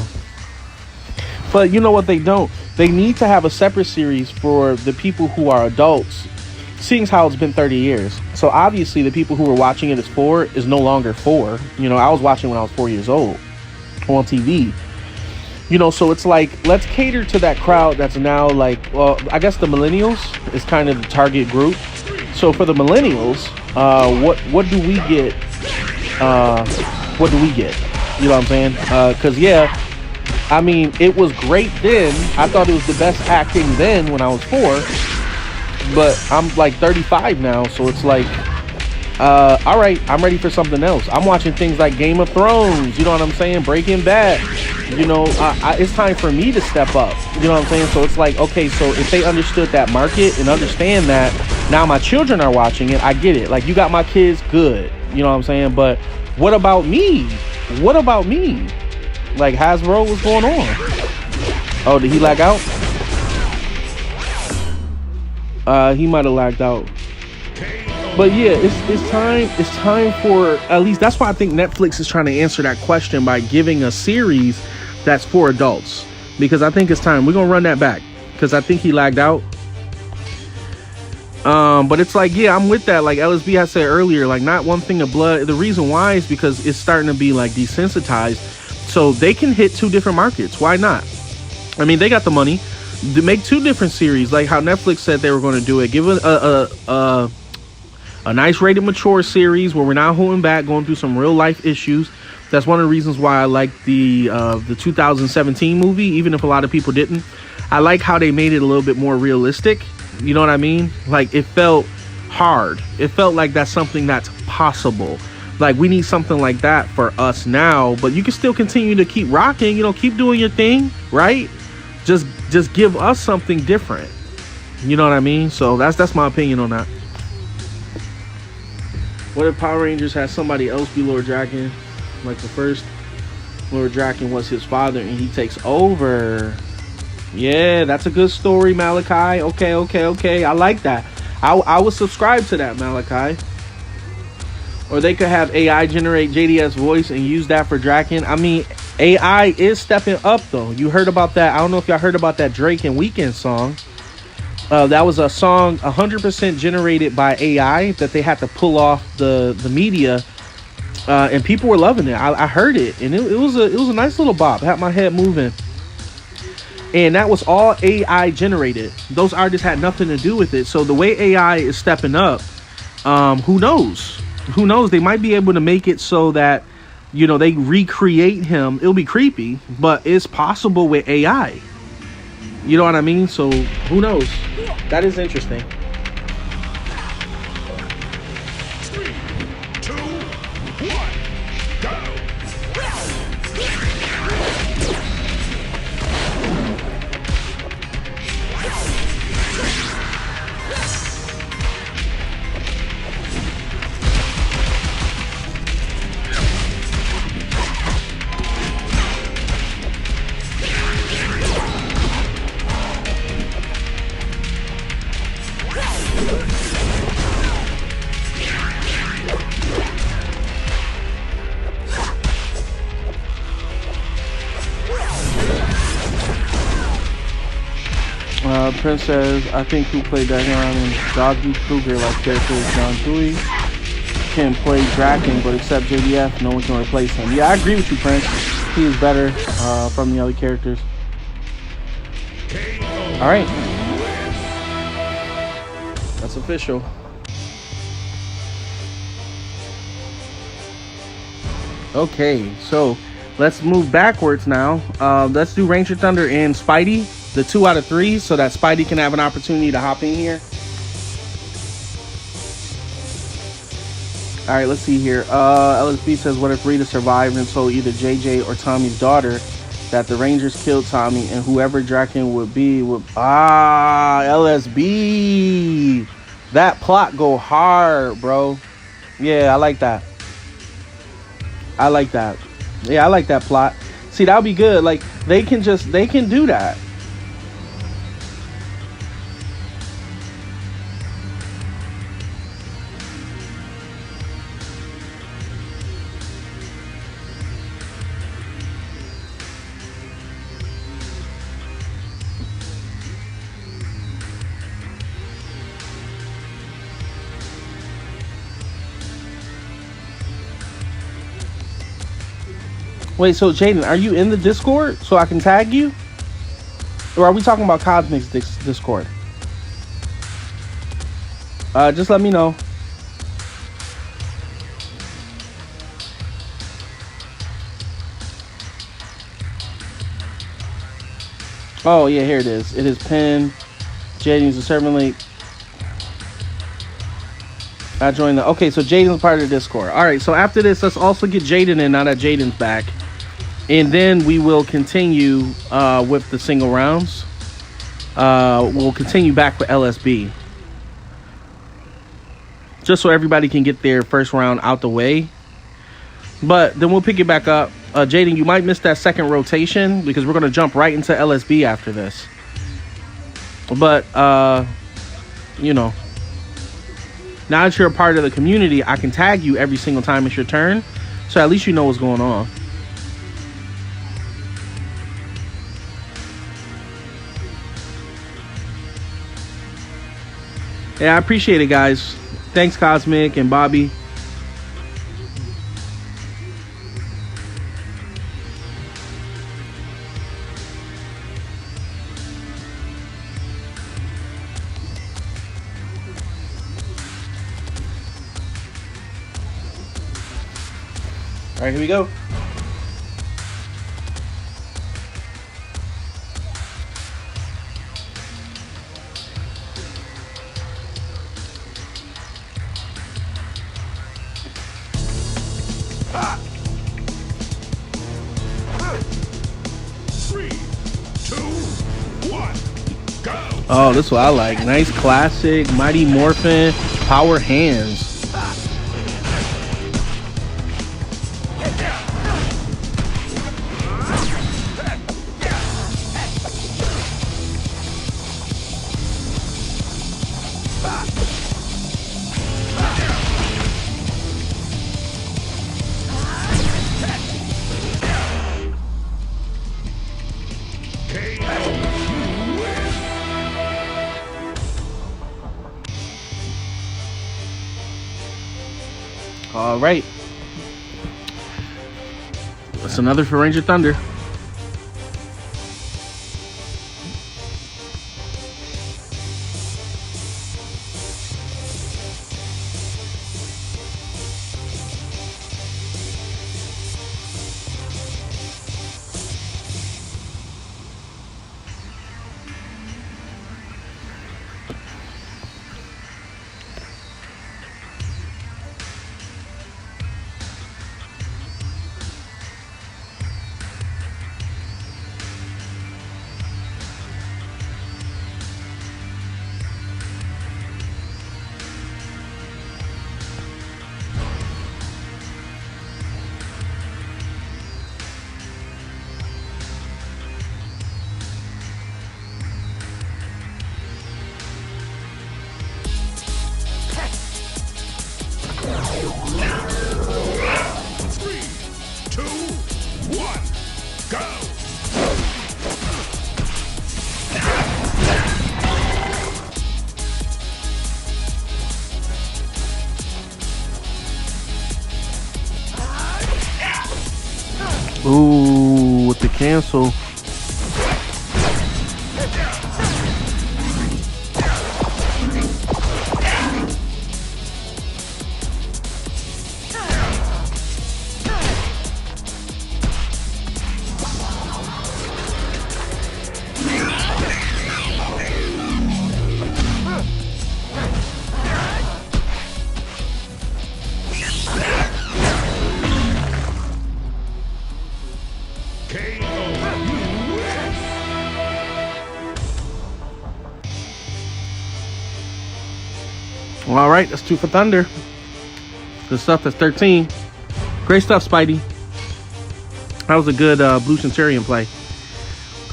But you know what they don't? They need to have a separate series for the people who are adults, seeing how it's been 30 years. So obviously the people who were watching it as 4 is no longer 4. You know, I was watching when I was 4 years old on TV. You know, so it's like, let's cater to that crowd that's now like, well, I guess the millennials is kind of the target group. So for the millennials, what do we get? You know what I'm saying? Because yeah, I mean, it was great then. I thought it was the best acting then when I was 4, but I'm like 35 now, so it's like, all right, I'm ready for something else. I'm watching things like Game of Thrones, you know what I'm saying? Breaking Bad. You know, it's time for me to step up. You know what I'm saying? So it's like, okay, so if they understood that market and understand that now my children are watching it, I get it. Like, you got my kids, good. You know what I'm saying? But what about me? Like, Hasbro, what's going on? Oh, did he lag out? He might have lagged out. But yeah, it's time for, at least that's why I think Netflix is trying to answer that question by giving a series that's for adults, because I think it's time. We're gonna run that back because I think he lagged out. But it's like, yeah, I'm with that. Like LSB had said earlier, like, not one thing of blood. The reason why is because it's starting to be like desensitized. So they can hit 2 different markets. Why not? I mean, they got the money to make 2 different series, like how Netflix said they were going to do it. Give a nice rated mature series where we're not holding back, going through some real life issues. That's one of the reasons why I like the 2017 movie, even if a lot of people didn't. I like how they made it a little bit more realistic. You know what I mean? Like, it felt hard. It felt like that's something that's possible. Like, we need something like that for us now, but you can still continue to keep rocking, you know, keep doing your thing, right? Just give us something different. You know what I mean? So that's my opinion on that. What if Power Rangers had somebody else be Lord Draken? Like the first Lord Draken was his father and he takes over. Yeah, that's a good story, Malachi. Okay. I like that. I would subscribe to that, Malachi. Or they could have AI generate JDS voice and use that for Draken. I mean, AI is stepping up, though. You heard about that. I don't know if y'all heard about that Drake and Weeknd song. That was a song 100% generated by AI that they had to pull off the media. And people were loving it. I heard it, and it was a nice little bop. Had my head moving. And that was all AI generated. Those artists had nothing to do with it. So the way AI is stepping up, who knows? Who knows? They might be able to make it so that, you know, they recreate him. It'll be creepy, but it's possible with AI. You know what I mean? So who knows? That is interesting. 3, 2, 1, go! Prince says, I think who played Dethroned and Doggy Kruger like characters John Tui can play Draken, but except JDF, no one can replace him. Yeah, I agree with you, Prince. He is better from the other characters. Alright. That's official. Okay, so let's move backwards now. Let's do Ranger Thunder and Spidey. The 2 out of 3, so that Spidey can have an opportunity to hop in here. All right, let's see here. LSB says, what if Rita survived and told either JJ or Tommy's daughter that the Rangers killed Tommy and whoever Draken would be would... LSB. That plot go hard, bro. Yeah, I like that. I like that. Yeah, I like that plot. See, that would be good. Like, they can do that. Wait, so Jaden, are you in the Discord so I can tag you? Or are we talking about Cosmic's Discord? Just let me know. Oh, yeah, here it is. It is pinned. Jaden's a servant link. I joined the... Okay, so Jaden's part of the Discord. All right, so after this, let's also get Jaden in now that Jaden's back. And then we will continue with the single rounds. We'll continue back with LSB. Just so everybody can get their first round out the way. But then we'll pick it back up. Jaden, you might miss that second rotation because we're going to jump right into LSB after this. But, you know, now that you're a part of the community, I can tag you every single time it's your turn. So at least you know what's going on. Yeah, I appreciate it, guys. Thanks, Cosmic and Bobby. right, here we go. Oh, this is what I like. Nice classic, Mighty Morphin, power hands. All right. That's another for Ranger Thunder. Ooh, with the cancel. Well, all right, that's 2 for Thunder. Good stuff. That's 13. Great stuff, Spidey. That was a good Blue Centurion play.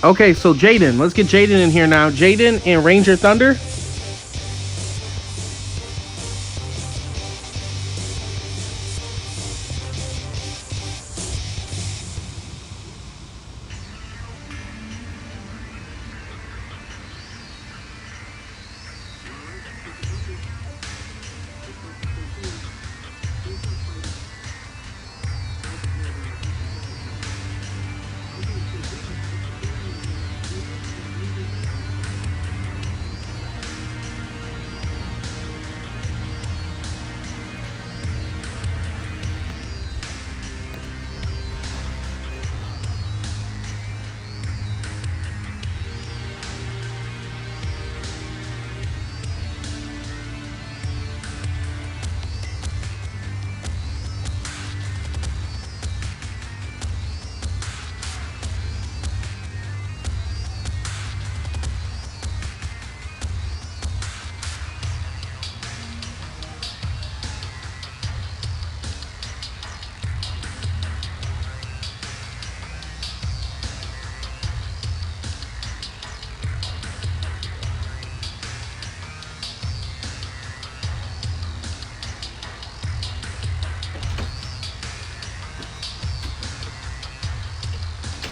Okay, so Jaden. Let's get Jaden in here now. Jaden and Ranger Thunder.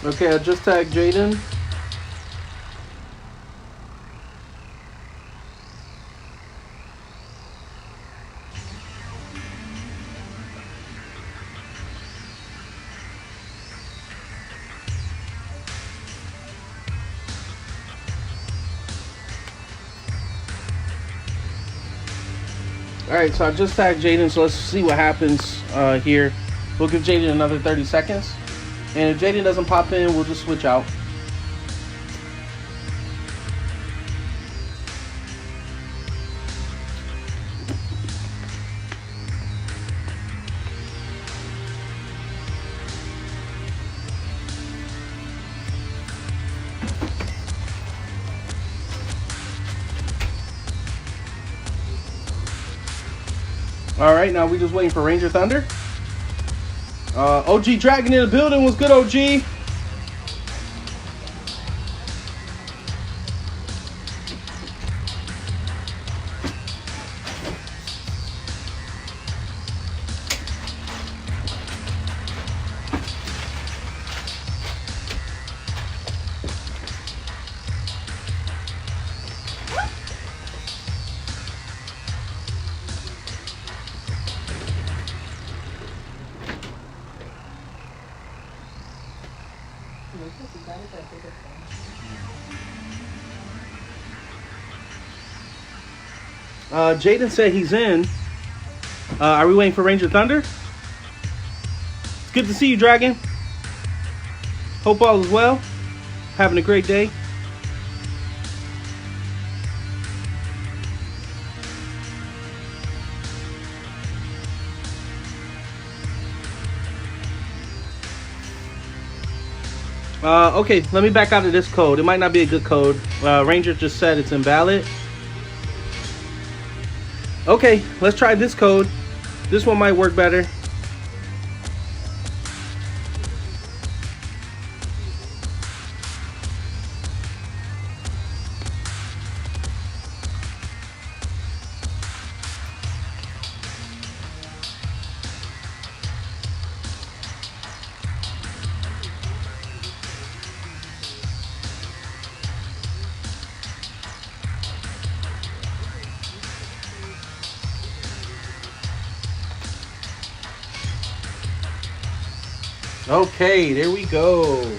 Okay, I just tagged Jaden. All right, so I just tagged Jaden, so let's see what happens here We'll give Jaden another 30 seconds. And if Jaden doesn't pop in, we'll just switch out. All right, now we just waiting for Ranger Thunder. OG Dragon in the building. Was good, OG? Jaden said he's in. Are we waiting for Ranger Thunder? It's good to see you, Dragon. Hope all is well. Having a great day. Okay, let me back out of this code. It might not be a good code. Ranger just said it's invalid. Okay, let's try this code. This one might work better. Okay, there we go.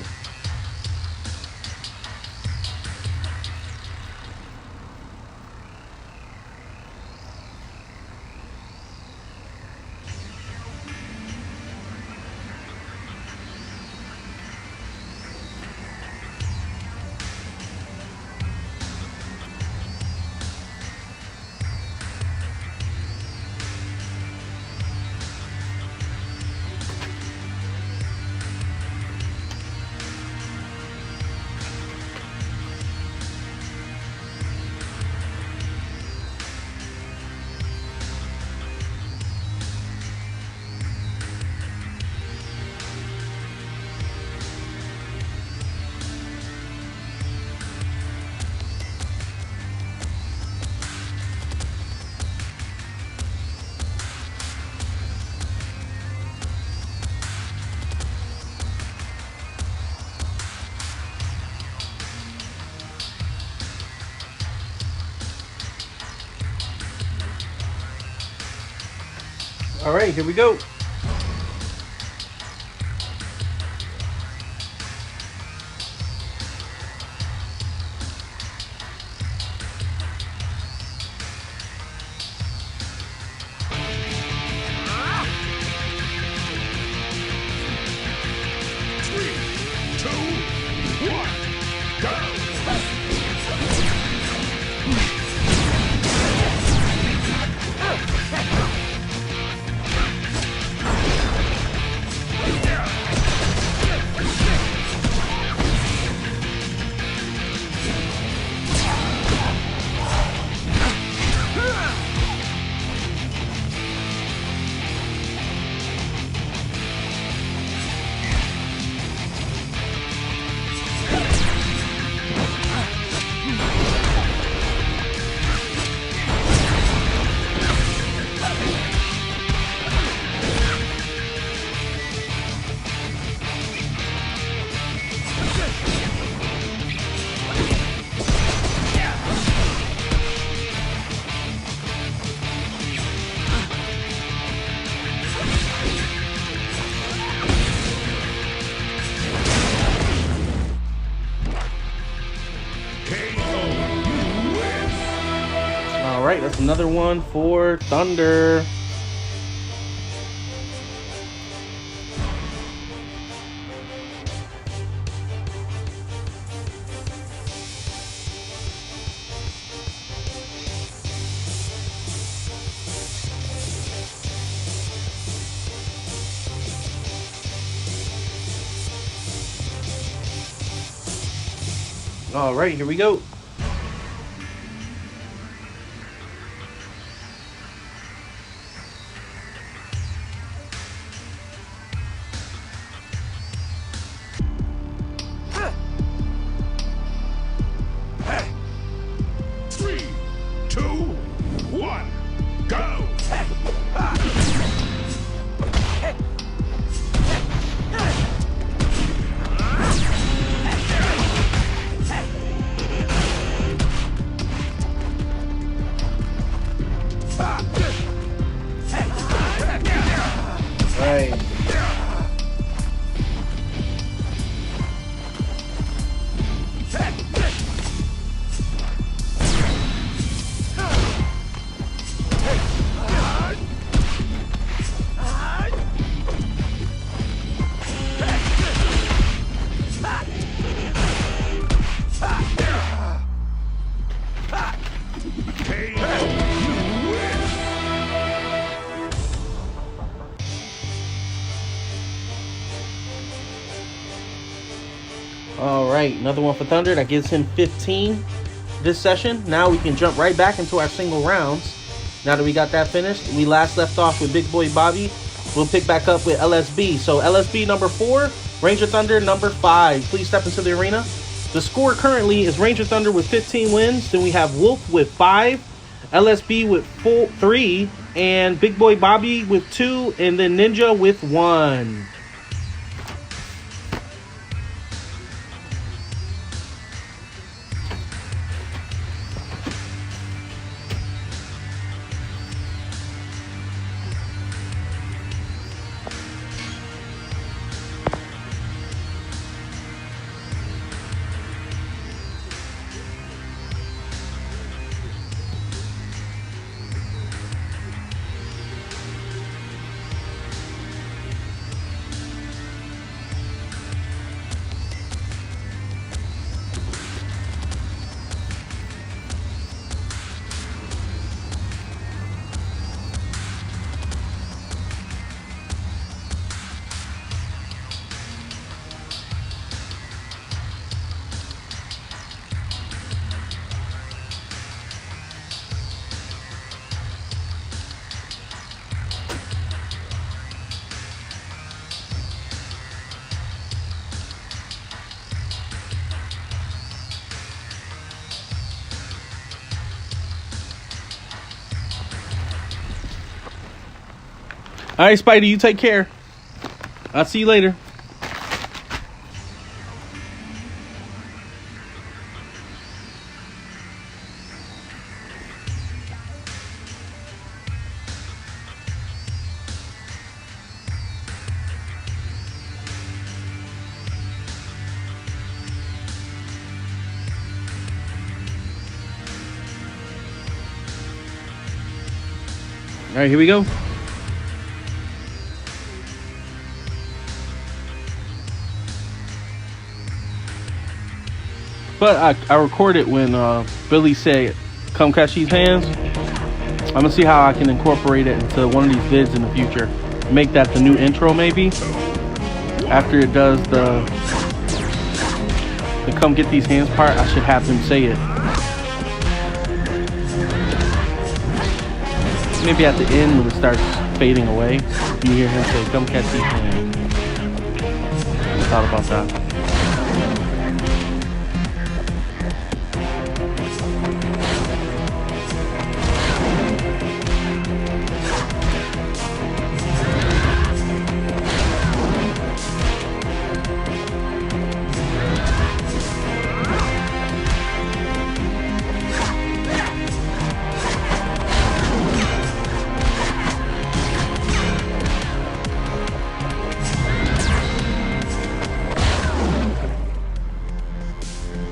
All right, here we go. All right, that's another one for Thunder. All right, here we go. Three, two, one, go! Right. All right, another one for Thunder. That gives him 15 this session. Now we can jump right back into our single rounds. Now that we got that finished, we last left off with Big Boy Bobby. We'll pick back up with LSB. So LSB number 4, Ranger Thunder number 5. Please step into the arena. The score currently is Ranger Thunder with 15 wins. Then we have Wolf with 5, LSB with 3, and Big Boy Bobby with 2, and then Ninja with 1. All right, Spidey, you take care. I'll see you later. All right, here we go. But I recorded when Billy said, "Come catch these hands." I'm gonna see how I can incorporate it into one of these vids in the future. Make that the new intro, maybe. After it does the "Come get these hands" part, I should have them say it. Maybe at the end when it starts fading away, you hear him say, "Come catch these hands." I thought about that.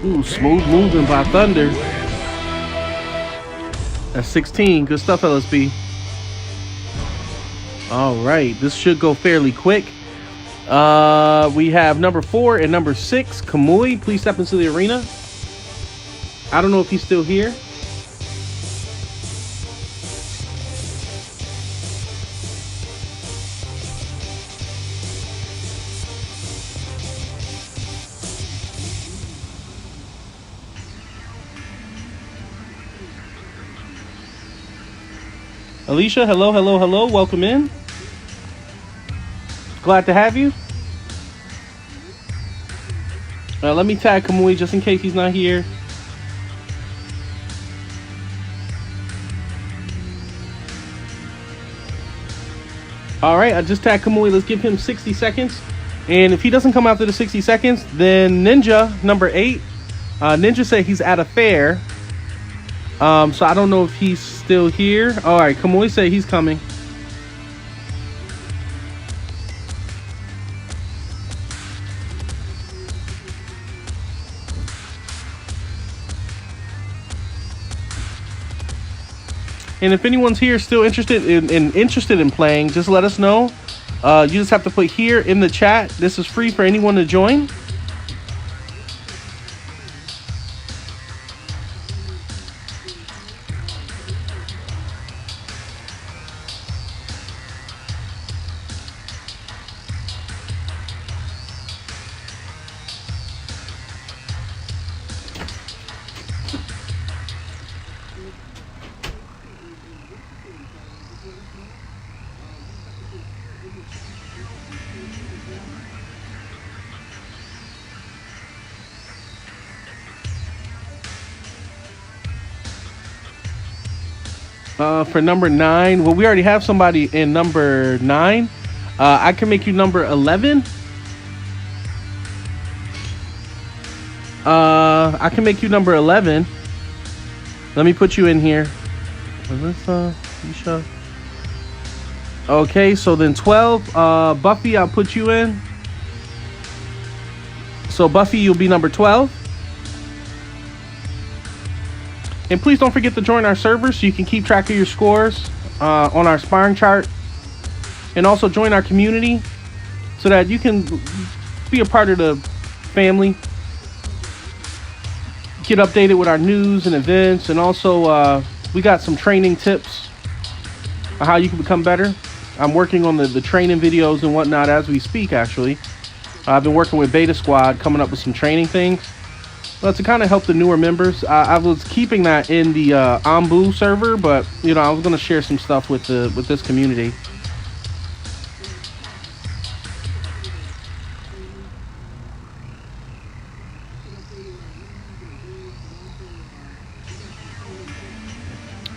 Ooh, smooth moving by Thunder. That's 16. Good stuff, LSB. All right, this should go fairly quick. We have number 4 and number 6, Kamui. Please step into the arena. I don't know if he's still here. Alicia, hello, hello, hello. Welcome in. Glad to have you. Let me tag Kamui just in case he's not here. All right, I just tagged Kamui. Let's give him 60 seconds. And if he doesn't come after the 60 seconds, then Ninja, number 8. Ninja said he's at a fair. So I don't know if he's still here. All right, Kamui said he's coming. And if anyone's here still interested in playing, just let us know. You just have to put here in the chat. This is free for anyone to join. For number 9, well, we already have somebody in number 9. I can make you number 11. I can make you number 11. Let me put you in here. Melissa, Isha. Okay, so then 12. Buffy, I'll put you in. So Buffy, you'll be number 12. And please don't forget to join our server so you can keep track of your scores on our sparring chart. And also join our community so that you can be a part of the family. Get updated with our news and events. And also we got some training tips on how you can become better. I'm working on the training videos and whatnot as we speak, actually. I've been working with Beta Squad, coming up with some training things. Well, to kind of help the newer members. I was keeping that in the Ambu server, but you know, I was going to share some stuff with this community.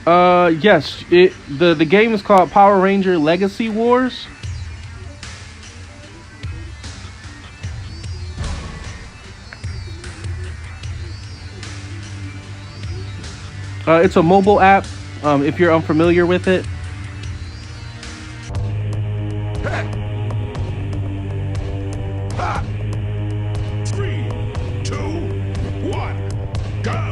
Yes, the game is called Power Ranger Legacy Wars. It's a mobile app, if you're unfamiliar with it. Three, two, one, go!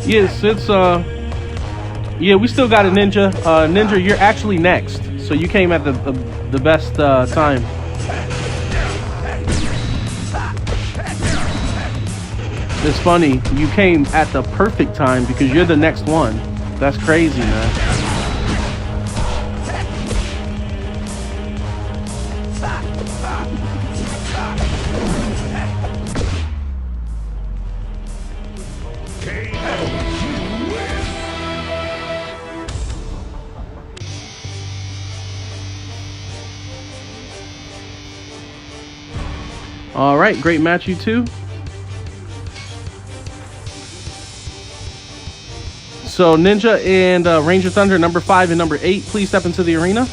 Yes, it's yeah, we still got a Ninja. Ninja, you're actually next, so you came at the best time. It's funny, you came at the perfect time because you're the next one. That's crazy, man. All right, great match, you two. So Ninja and Ranger Thunder, number 5 and number 8, please step into the arena.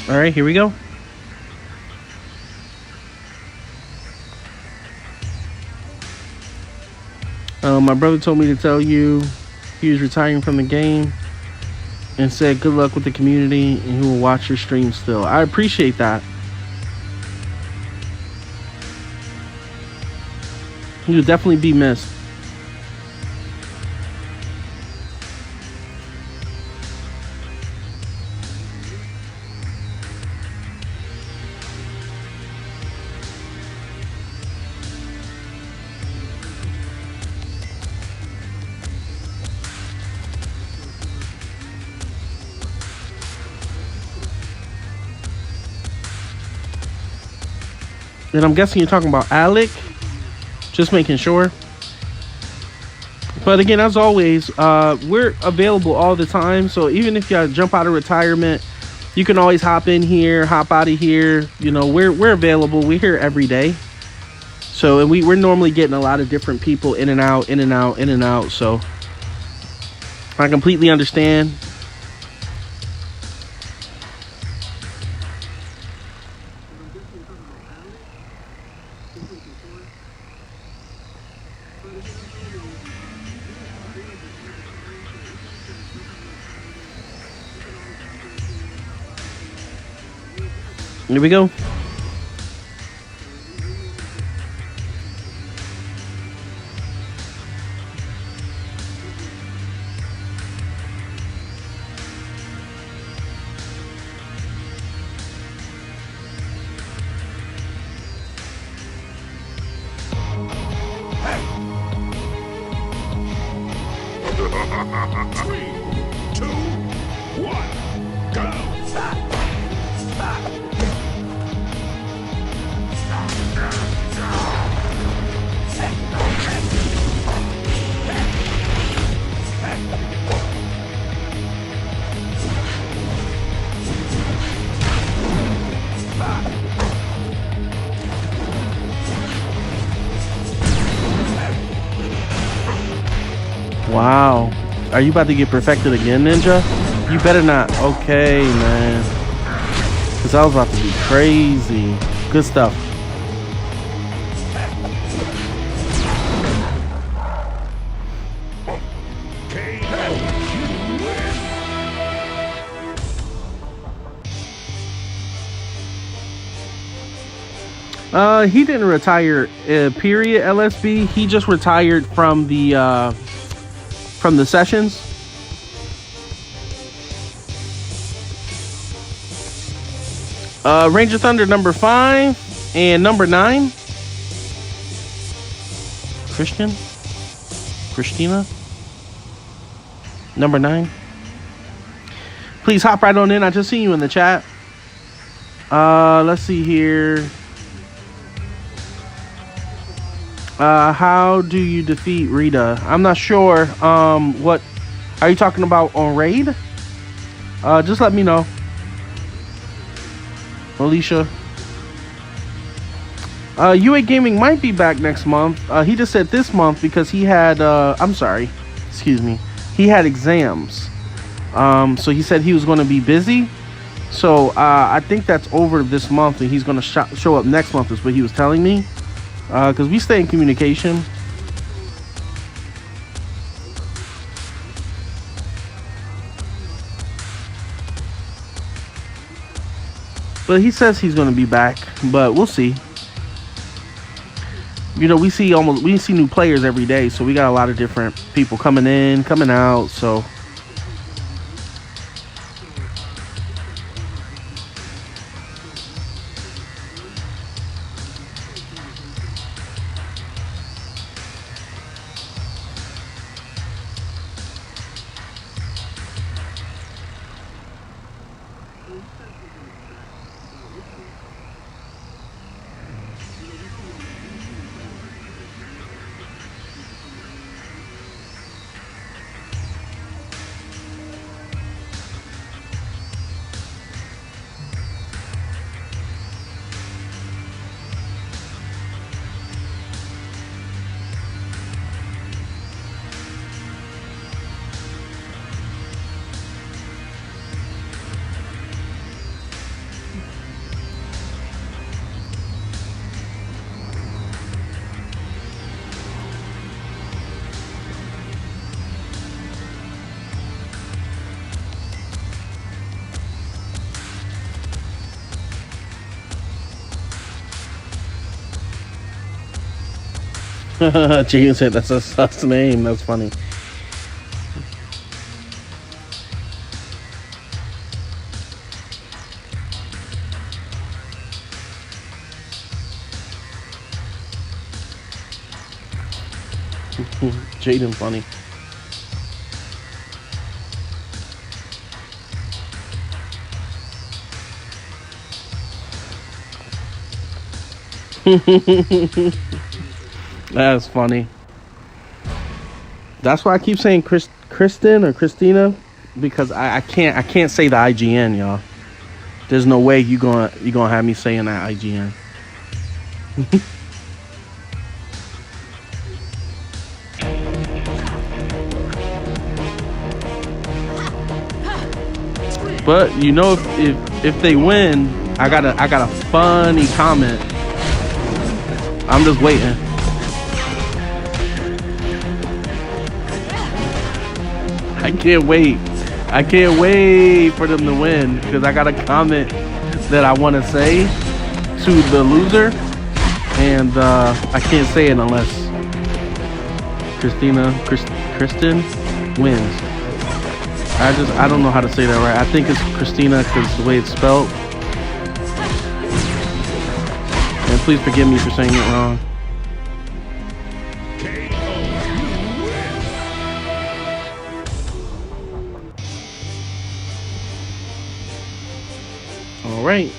All right, here we go. My brother told me to tell you he was retiring from the game and said good luck with the community and he will watch your stream still. I appreciate that. You'll definitely be missed. And I'm guessing you're talking about Alec. Just making sure. But again, as always, we're available all the time. So even if you jump out of retirement, you can always hop in here, hop out of here. You know, we're available. We're here every day. So, and we're normally getting a lot of different people in and out, in and out, in and out. So I completely understand. Here we go. Three, two, one, go! Wow. Are you about to get perfected again, Ninja? You better not. Okay, man. Because I was about to be crazy. Good stuff. He didn't retire, period, LSB. He just retired from the sessions. Ranger Thunder number 5 and number 9. Christina, number 9. Please hop right on in. I just seen you in the chat. Let's see here. How do you defeat Rita? I'm not sure. What are you talking about on raid? Just let me know. Alicia. UA Gaming might be back next month. He just said this month because he had I'm sorry, excuse me, he had exams. So he said he was going to be busy. So I think that's over this month and he's going to show up next month is what he was telling me. Because we stay in communication. But he says he's going to be back, but we'll see. You know, we see new players every day, so we got a lot of different people coming in, coming out, so Jaden said that's a sus name. That's funny. Jaden funny. That's funny. That's why I keep saying Kristen or Christina, because I can't say the IGN, y'all. There's no way you gonna have me saying that IGN. But you know, if they win, I got a funny comment. I'm just waiting. I can't wait. I can't wait for them to win, because I got a comment that I want to say to the loser, and I can't say it unless Kristen wins. I don't know how to say that right. I think it's Christina because the way it's spelled. And please forgive me for saying it wrong. All right.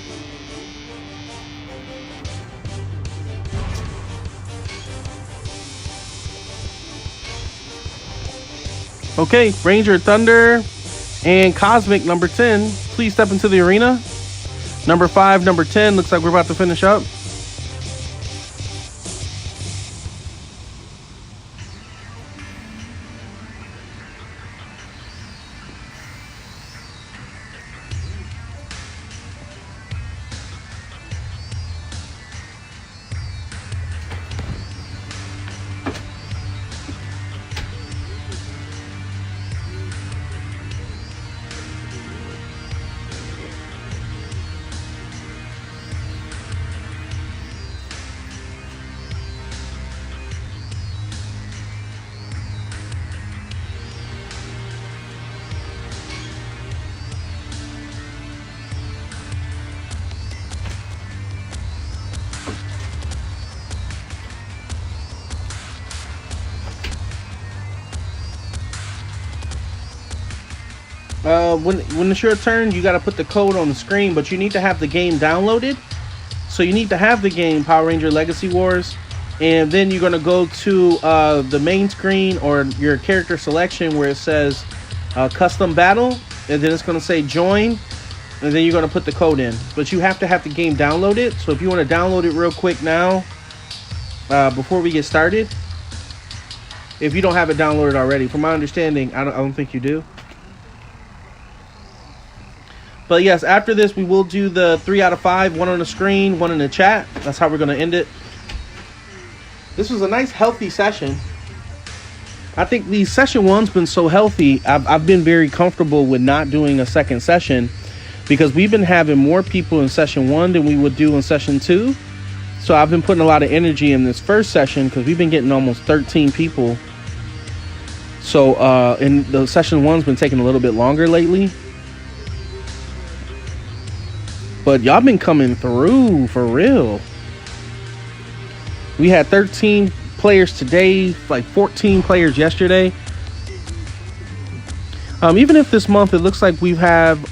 Okay, Ranger, Thunder, and Cosmic, number 10. Please step into the arena. Number 5, number 10. Looks like we're about to finish up. When it's your turn, you got to put the code on the screen, but you need to have the game downloaded. So you need to have the game Power Ranger Legacy Wars, and then you're going to go to the main screen or your character selection where it says custom battle, and then it's going to say join, and then you're going to put the code in. But you have to have the game downloaded. So if you want to download it real quick now, before we get started, if you don't have it downloaded already, from my understanding, I don't think you do. But yes, after this, we will do the 3 out of 5, 1 on the screen, 1 in the chat. That's how we're going to end it. This was a nice, healthy session. I think the session 1's been so healthy. I've been very comfortable with not doing a second session, because we've been having more people in session 1 than we would do in session 2. So I've been putting a lot of energy in this first session, because we've been getting almost 13 people. So and the session 1's been taking a little bit longer lately. But y'all been coming through for real. We had 13 players today, like 14 players yesterday. Even if this month it looks like we have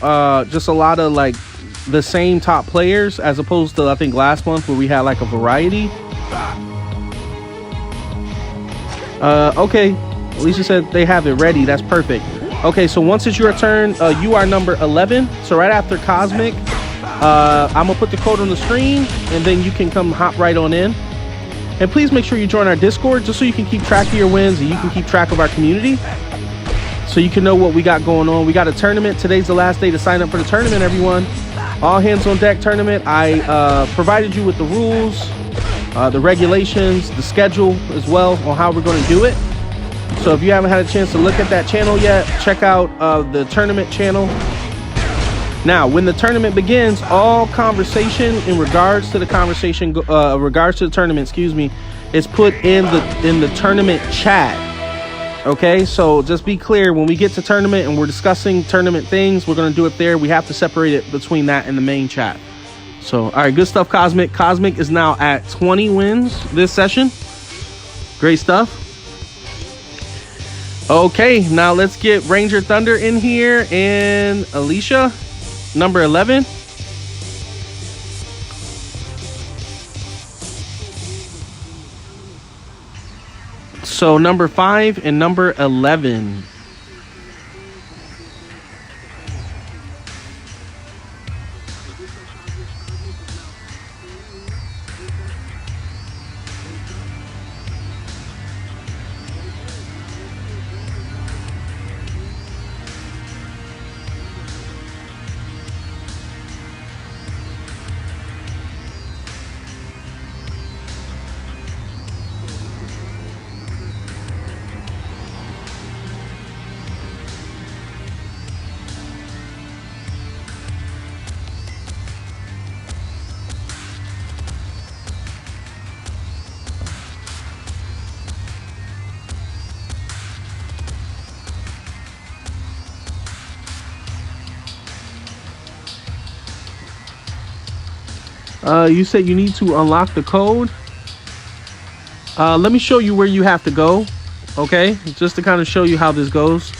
just a lot of like the same top players, as opposed to I think last month where we had like a variety. Okay, Alicia said they have it ready. That's perfect. Okay, so once it's your turn, you are number 11. So right after Cosmic, I'm gonna put the code on the screen, and then you can come hop right on in. And please make sure you join our Discord, just so you can keep track of your wins and you can keep track of our community, so you can know what we got going on. We got a tournament. Today's the last day to sign up for the tournament, everyone. All hands on deck tournament. I provided you with the rules, the regulations, the schedule as well on how we're going to do it. So if you haven't had a chance to look at that channel yet, check out the tournament channel. Now, when the tournament begins, all conversation in regards to the tournament, is put in the tournament chat. Okay, so just be clear, when we get to tournament and we're discussing tournament things, we're going to do it there. We have to separate it between that and the main chat. So, all right, good stuff, Cosmic. Cosmic is now at 20 wins this session. Great stuff. Okay, now let's get Ranger Thunder in here and Alicia, number 11. So number 5 and number 11. You said you need to unlock the code. Let me show you where you have to go. Okay, just to kind of show you how this goes.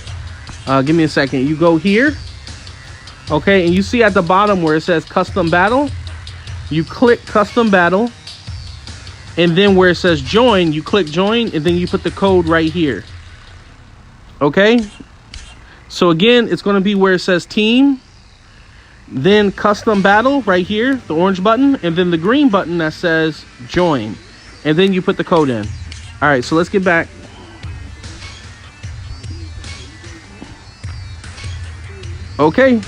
Give me a second. You go here. Okay, and you see at the bottom where it says custom battle, you click custom battle, and then where it says join, you click join, and then you put the code right here. Okay, so again, it's going to be where it says team, then custom battle right here, the orange button, and then the green button that says join, and then you put the code in. All right, so let's get back. Okay.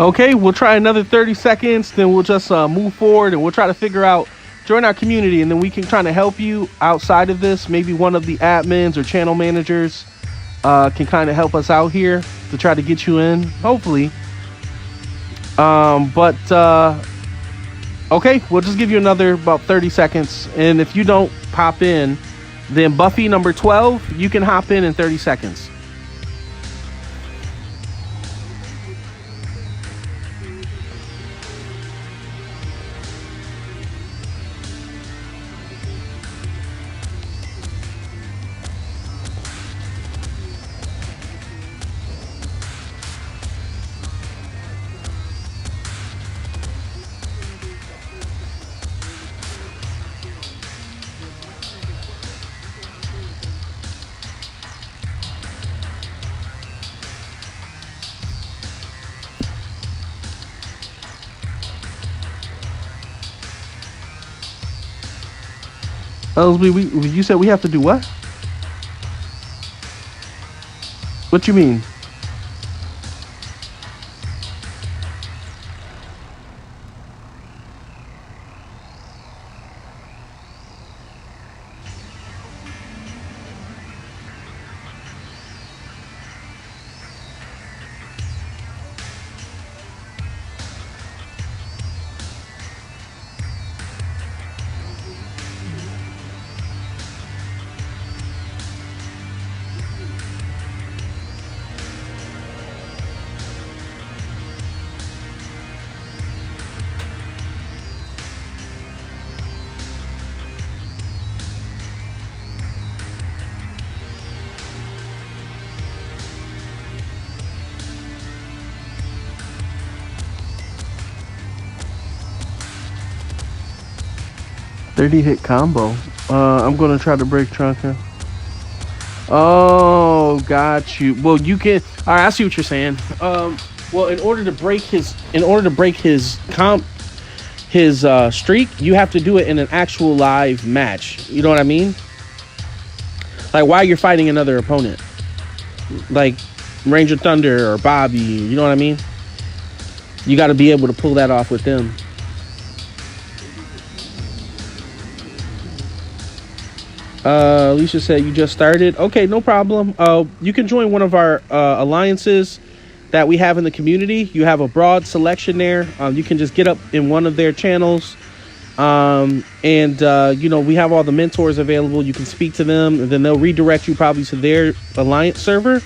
Okay, we'll try another 30 seconds, then we'll just move forward and we'll try to figure out, join our community, and then we can try to help you outside of this. Maybe one of the admins or channel managers can kind of help us out here to try to get you in, hopefully. Okay, we'll just give you another about 30 seconds. And if you don't pop in, then Buffy number 12, you can hop in 30 seconds. You said we have to do what? What you mean? 30-hit combo. I'm gonna try to break Trunka. Oh, got you. Well, you can. All right, I see what you're saying. Well, in order to break his streak, you have to do it in an actual live match. You know what I mean? Like while you're fighting another opponent, like Ranger Thunder or Bobby. You know what I mean? You got to be able to pull that off with them. Alicia said you just started. Okay, no problem. You can join one of our alliances that we have in the community. You have a broad selection there. You can just get up in one of their channels. You know, we have all the mentors available. You can speak to them, and then they'll redirect you probably to their alliance server,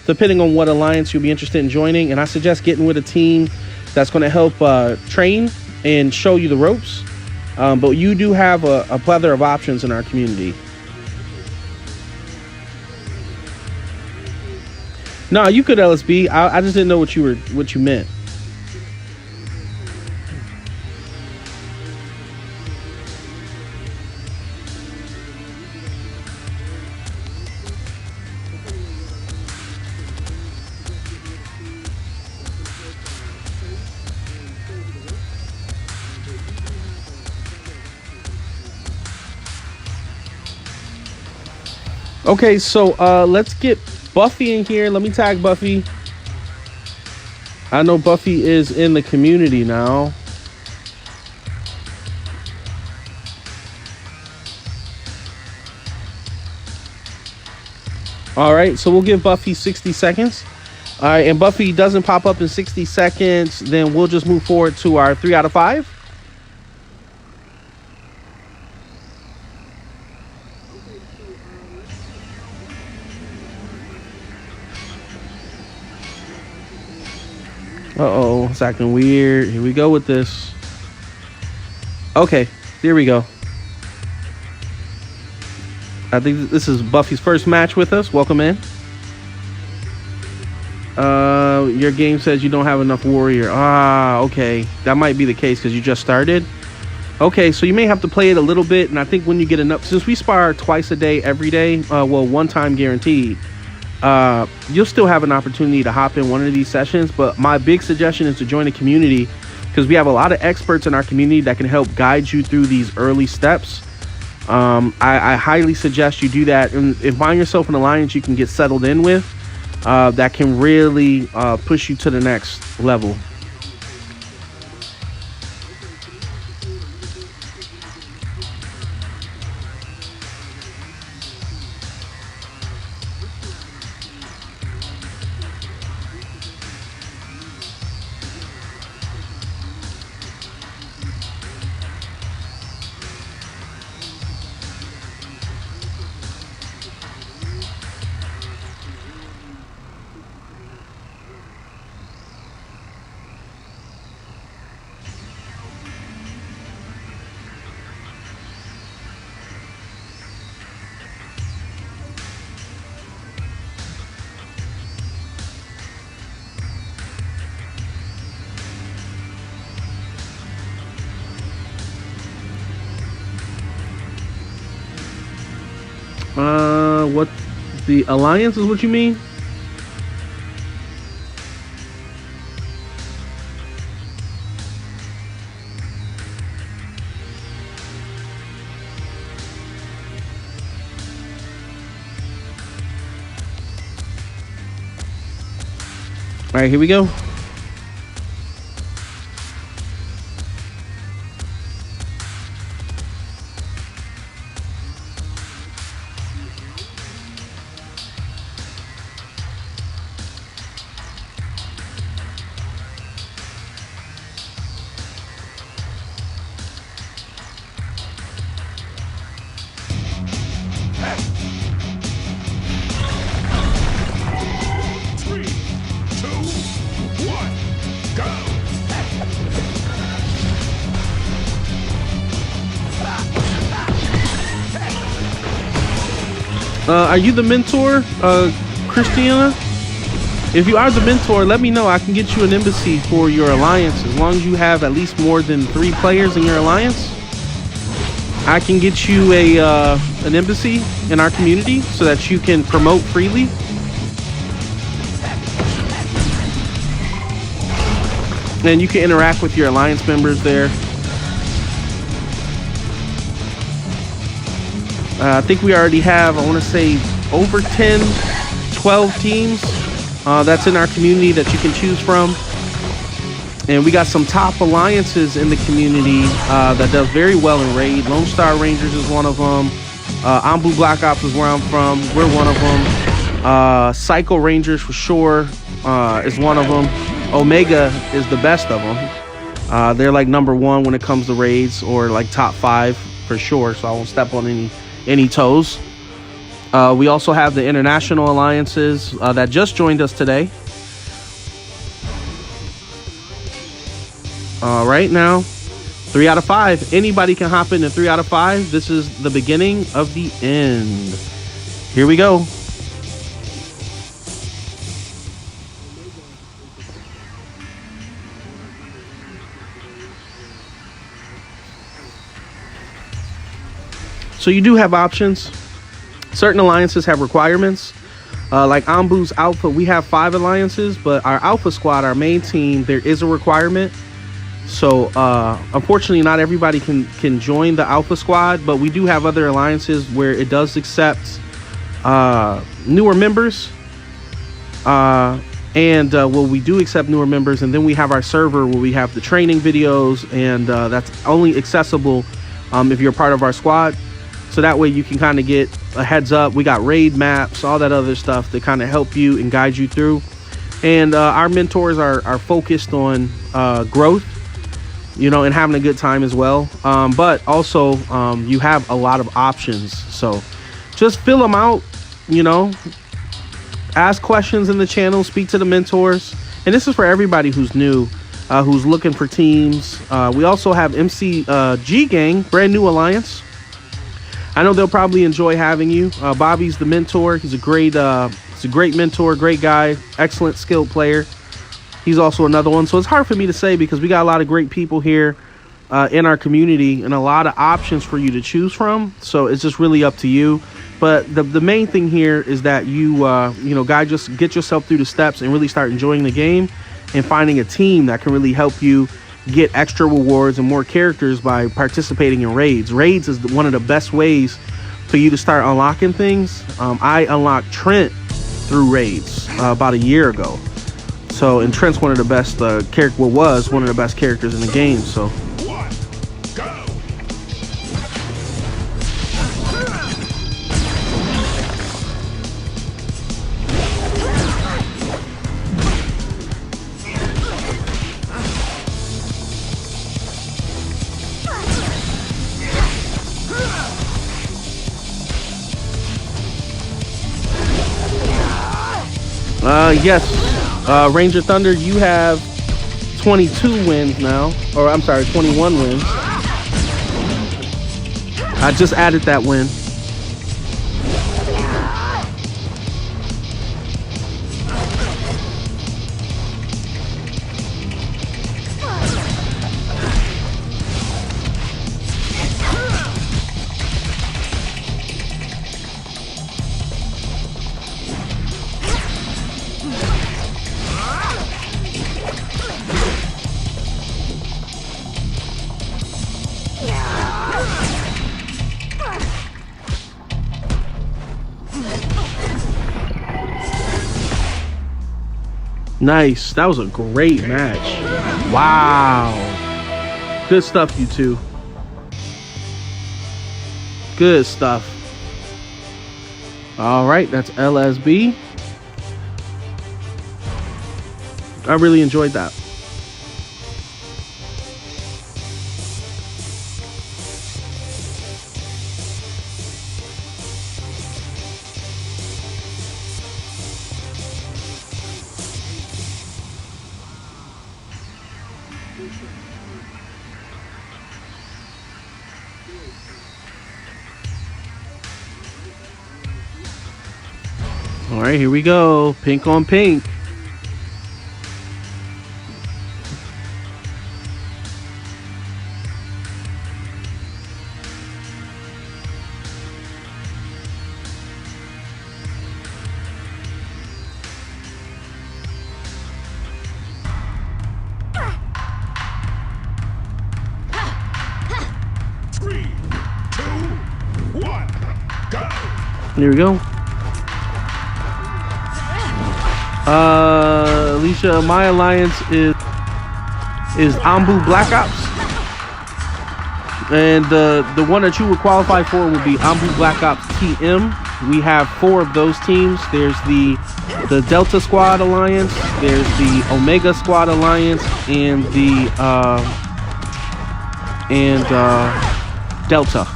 depending on what alliance you'll be interested in joining. And I suggest getting with a team that's going to help train and show you the ropes. But you do have a plethora of options in our community. No, you could LSB. I just didn't know what you meant. Okay, so let's get Buffy in here. Let me tag Buffy. I know Buffy is in the community now. All right, so we'll give Buffy 60 seconds. All right, and Buffy doesn't pop up in 60 seconds, then we'll just move forward to our 3 out of 5. Uh-oh, it's acting weird. Here we go with this. Okay, there we go. I think this is Buffy's first match with us. Welcome in. Your game says you don't have enough warrior. Ah, okay. That might be the case because you just started. Okay, so you may have to play it a little bit, and I think when you get enough, since we spar twice a day, every day, well, one time guaranteed, you'll still have an opportunity to hop in one of these sessions. But my big suggestion is to join a community, because we have a lot of experts in our community that can help guide you through these early steps. I highly suggest you do that, and find yourself an alliance you can get settled in with that can really push you to the next level. What the alliance is what you mean? All right, here we go. Are you the mentor, Christiana? If you are the mentor, let me know. I can get you an embassy for your alliance as long as you have at least more than 3 players in your alliance. I can get you an embassy in our community so that you can promote freely. And you can interact with your alliance members there. I think we already have, I want to say, over 10, 12 teams that's in our community that you can choose from. And we got some top alliances in the community that does very well in Raid. Lone Star Rangers is one of them. Ambu Black Ops is where I'm from. We're one of them. Psycho Rangers for sure is one of them. Omega is the best of them. They're like #1 when it comes to raids, or like top 5 for sure. So I won't step on any toes. We also have the international alliances that just joined us today. Right now, 3 out of 5. Anybody can hop into 3 out of 5. This is the beginning of the end. Here we go. So you do have options. Certain alliances have requirements. Like Ambu's Alpha, we have 5 alliances, but our Alpha squad, our main team, there is a requirement. So unfortunately, not everybody can join the Alpha squad, but we do have other alliances where it does accept newer members. Well, we do accept newer members, and then we have our server where we have the training videos, and that's only accessible if you're part of our squad. So that way you can kind of get a heads up. We got raid maps, all that other stuff to kind of help you and guide you through. And our mentors are focused on growth, you know, and having a good time as well. But also you have a lot of options. So just fill them out, you know, ask questions in the channel, speak to the mentors. And this is for everybody who's new, who's looking for teams. We also have MCG Gang, brand new alliance. I know they'll probably enjoy having you. Bobby's the mentor. He's a great mentor, great guy, excellent skilled player. He's also another one. So it's hard for me to say because we got a lot of great people here in our community and a lot of options for you to choose from. So it's just really up to you. But the main thing here is that you guys, just get yourself through the steps and really start enjoying the game and finding a team that can really help you get extra rewards and more characters by participating in raids. Raids is one of the best ways for you to start unlocking things. I unlocked Trent through raids about a year ago. So, and Trent's one of the best was one of the best characters in the game. So. Yes, Ranger Thunder, you have 22 wins now, or I'm sorry, 21 wins. I just added that win. Nice. That was a great match. Wow. Good stuff, you two. Good stuff. All right, that's LSB. I really enjoyed that. All right, here we go. Pink on pink. Here we go. Alicia, my alliance is Ambu Black Ops. And the one that you would qualify for would be Ambu Black Ops TM. We have 4 of those teams. There's the Delta Squad Alliance, there's the Omega Squad Alliance, and the Delta.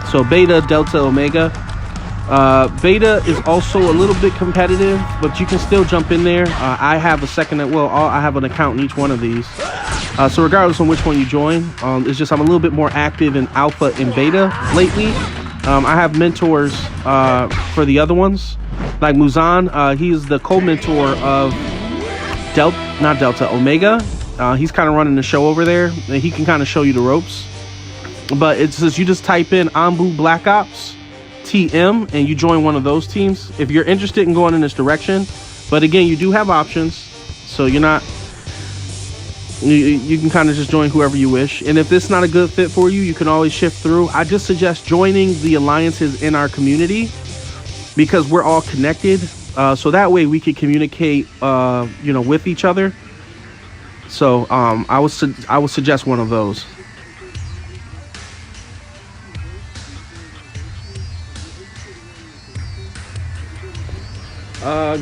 So Beta, Delta, Omega. Beta is also a little bit competitive, but you can still jump in there. I have a second, I have an account in each one of these. So regardless on which one you join, it's just I'm a little bit more active in Alpha and Beta lately. I have mentors for the other ones, like Muzan. He's the co-mentor of Omega. He's kind of running the show over there, and he can kind of show you the ropes. But it's just you just type in Ambu Black Ops TM and you join one of those teams if you're interested in going in this direction. But again, you do have options, so you're not. You can kind of just join whoever you wish. And if this is not a good fit for you, you can always shift through. I just suggest joining the alliances in our community because we're all connected. So that way we can communicate, with each other. So I would suggest one of those.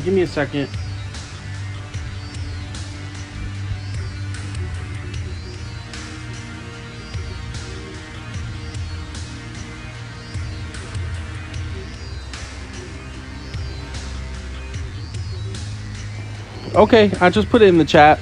Give me a second. Okay, I just put it in the chat.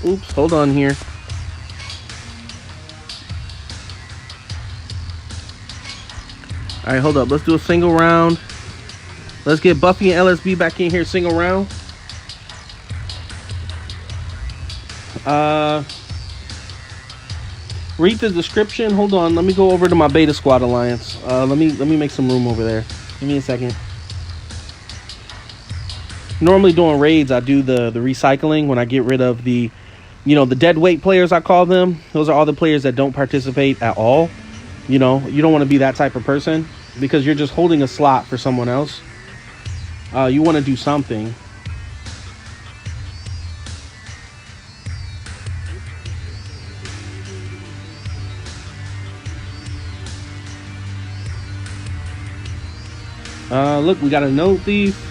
Oops, hold on here. All right, hold up. Let's do a single round. Let's get Buffy and LSB back in here, single round. Read the description. Hold on. Let me go over to my Beta Squad Alliance. Let me make some room over there. Give me a second. Normally during raids, I do the recycling when I get rid of the dead weight players, I call them. Those are all the players that don't participate at all. You don't want to be that type of person because you're just holding a slot for someone else. You want to do something. Look, we got a note thief.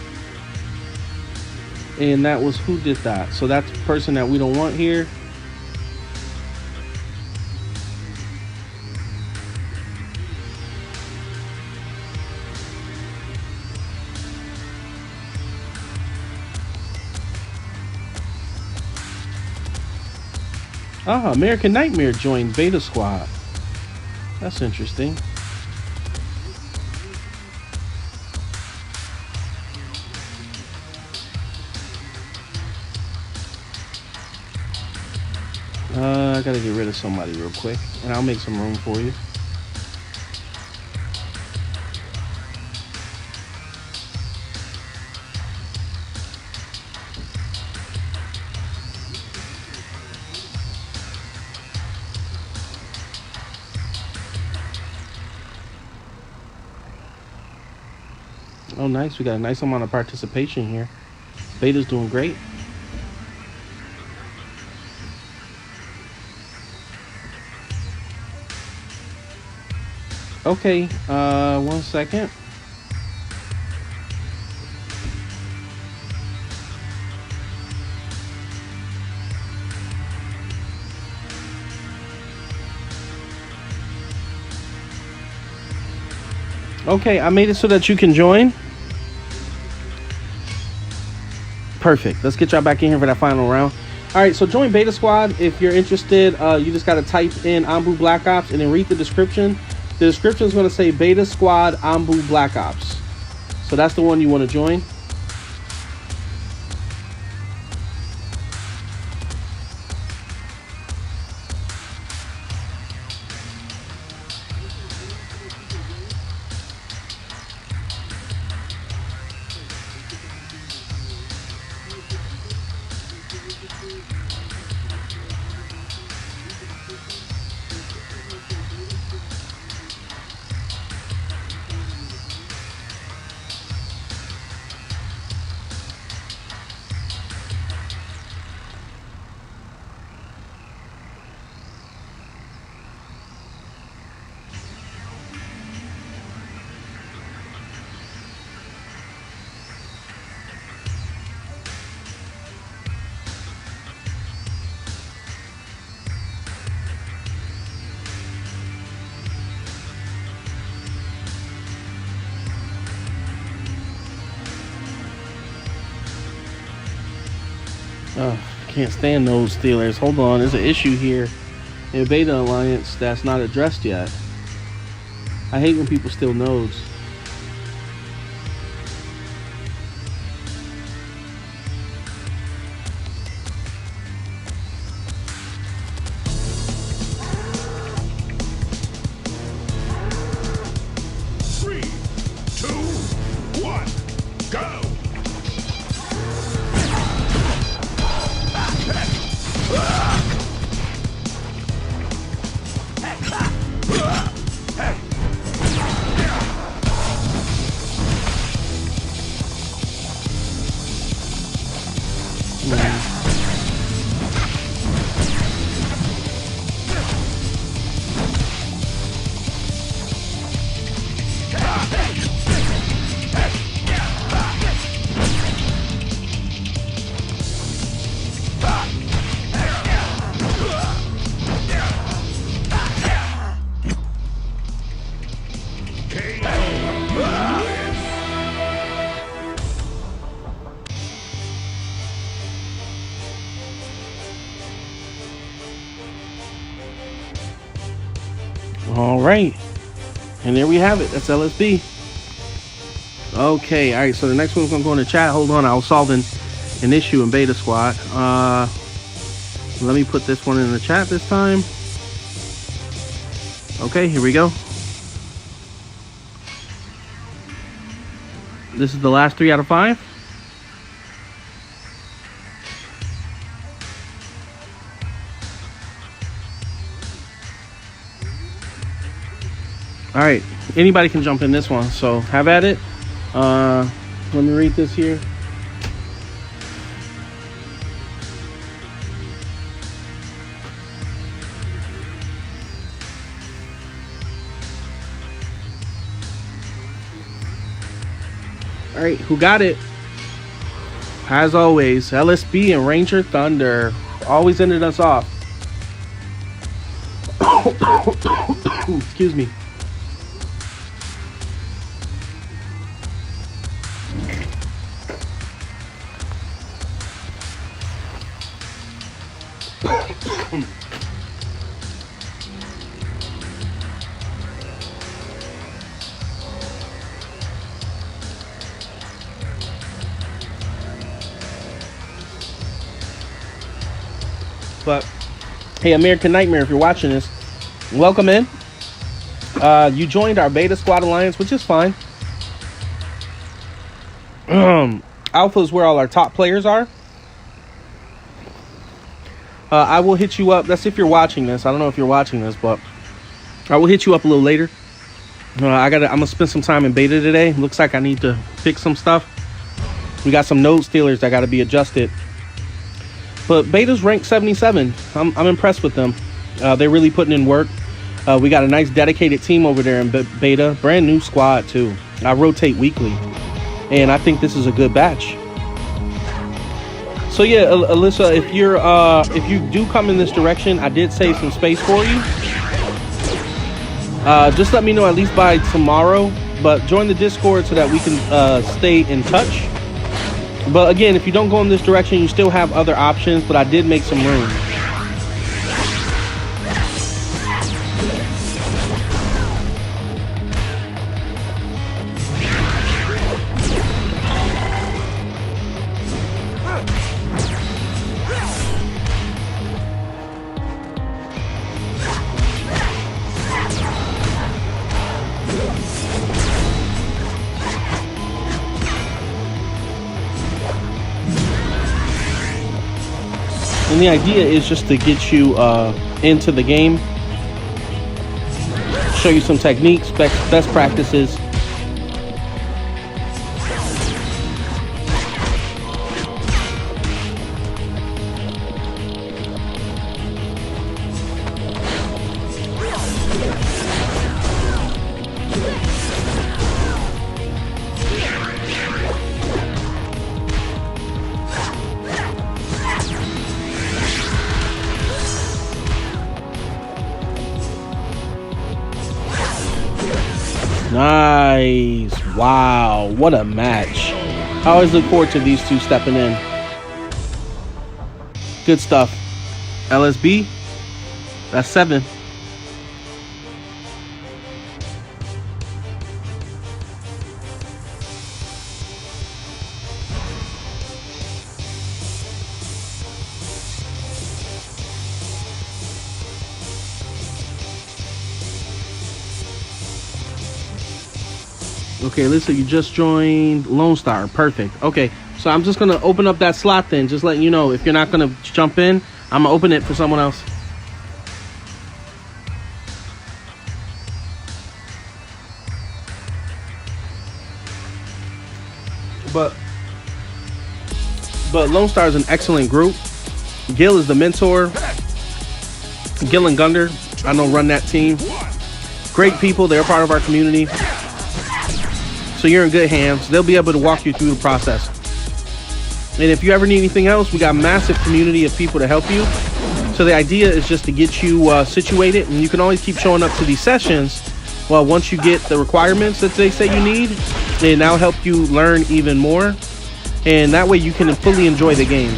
And that was who did that. So that's the person that we don't want here. American Nightmare joined Beta Squad. That's interesting. I gotta get rid of somebody real quick, and I'll make some room for you. Oh, nice. We got a nice amount of participation here. Beta's doing great. Okay, 1 second. Okay, I made it so that you can join. Perfect. Let's get y'all back in here for that final round. All right, so join Beta Squad if you're interested. You just got to type in Ambu Black Ops and then read the description. The description is going to say Beta Squad Ambu Black Ops. So that's the one you want to join. Oh, can't stand those Steelers. Hold on, there's an issue here in Beta Alliance that's not addressed yet. I hate when people steal nodes. All right, and there we have it. That's LSB. Okay, all right, so the next one's gonna go in the chat. Hold on, I was solving an issue in Beta Squad. Let me put this one in the chat this time. Okay, here we go. This is the last 3 out of 5. All right, anybody can jump in this one, so have at it. Let me read this here. All right, who got it? As always, LSB and Ranger Thunder always ended us off. Excuse me. But hey, American Nightmare, if you're watching this, welcome in. You joined our Beta Squad Alliance, which is fine. Alpha is where all our top players are. I will hit you up. That's if you're watching this. I don't know if you're watching this, but I will hit you up a little later. I'm gonna spend some time in beta today. Looks like I need to fix some stuff. We got some node stealers that got to be adjusted. But beta's ranked 77. I'm impressed with them. They're really putting in work. We got a nice dedicated team over there in beta. Brand new squad too. I rotate weekly, and I think this is a good batch. So yeah, Alyssa, if you do come in this direction, I did save some space for you. Just let me know at least by tomorrow. But join the Discord so that we can stay in touch. But again, if you don't go in this direction, you still have other options, but I did make some room. And the idea is just to get you into the game, show you some techniques, best practices. Nice. Wow, what a match. I always look forward to these two stepping in. Good stuff. LSB, that's 7. Okay, Lisa, you just joined Lone Star. Perfect. Okay, so I'm just gonna open up that slot then, just letting you know, if you're not gonna jump in, I'm gonna open it for someone else. But Lone Star is an excellent group. Gil is the mentor. Gil and Gunder, I know, run that team. Great people. They're part of our community. So you're in good hands. They'll be able to walk you through the process. And if you ever need anything else, we got a massive community of people to help you. So the idea is just to get you situated, and you can always keep showing up to these sessions. Well, once you get the requirements that they say you need, and that'll help you learn even more. And that way you can fully enjoy the game.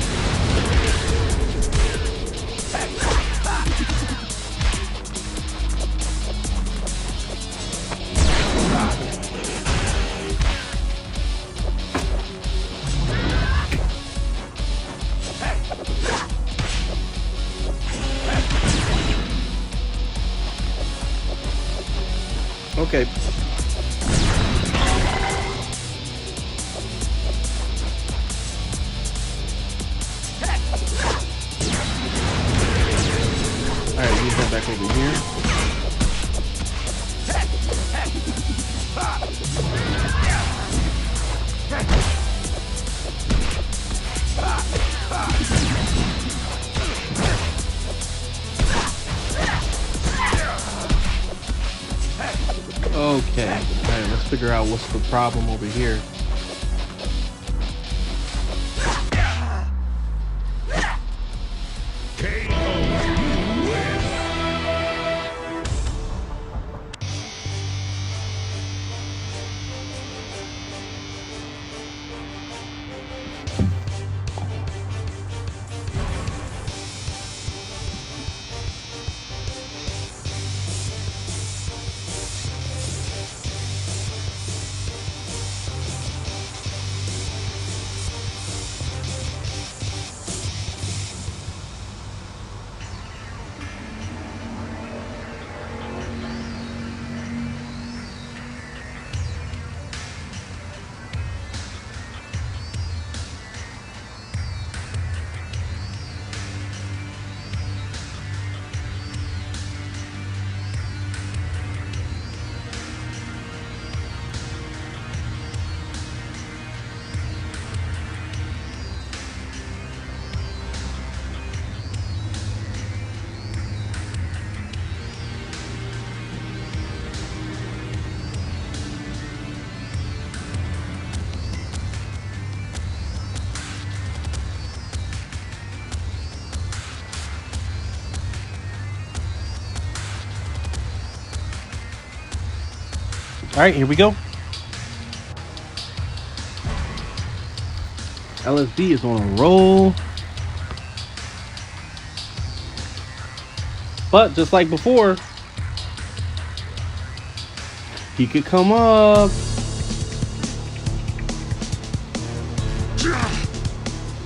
Okay. Alright, we head back over here. Okay, alright, let's figure out what's the problem over here. All right, here we go. LSD is on a roll. But just like before, he could come up.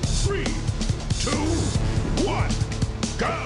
Three, two, one, go!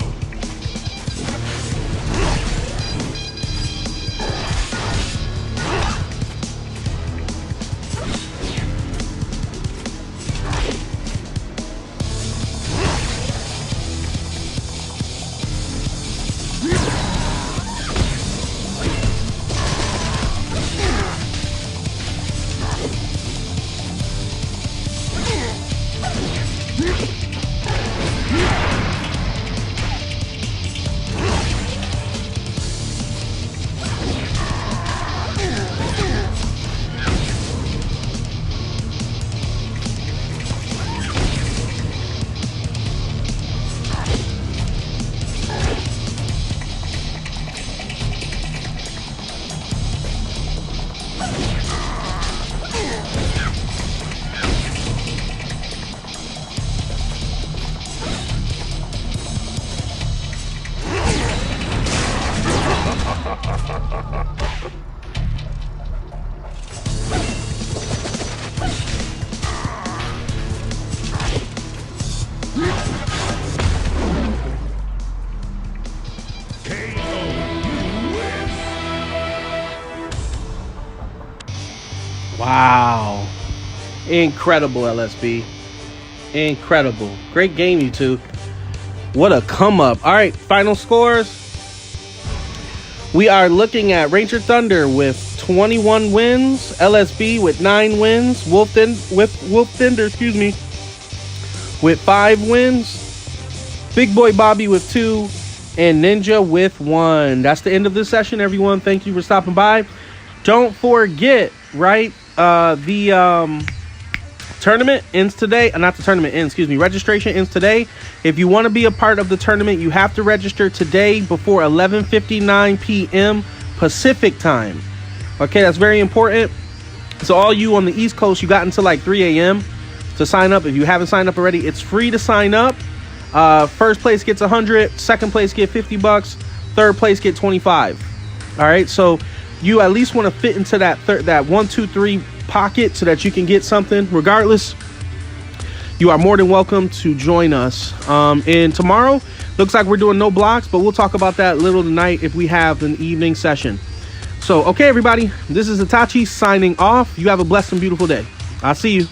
Wow. Incredible, LSB. Incredible. Great game, you two. What a come up. All right, final scores. We are looking at Ranger Thunder with 21 wins, LSB with 9 wins, Wolf Thunder, excuse me, with 5 wins, Big Boy Bobby with 2, and Ninja with 1. That's the end of this session, everyone. Thank you for stopping by. Don't forget, right, the tournament ends today. Not the tournament ends, excuse me. Registration ends today. If you want to be a part of the tournament, you have to register today before 11:59 p.m. Pacific time. Okay, that's very important. So all you on the East Coast, you got until like 3 a.m. to sign up. If you haven't signed up already, it's free to sign up. First place gets 100, second place get $50, third place get 25. All right, so you at least want to fit into that 1, 2, 3 pocket so that you can get something. Regardless, you are more than welcome to join us. And tomorrow looks like we're doing no blocks, but we'll talk about that a little tonight if we have an evening session. So, okay, everybody, this is Itachi signing off. You have a blessed and beautiful day. I'll see you.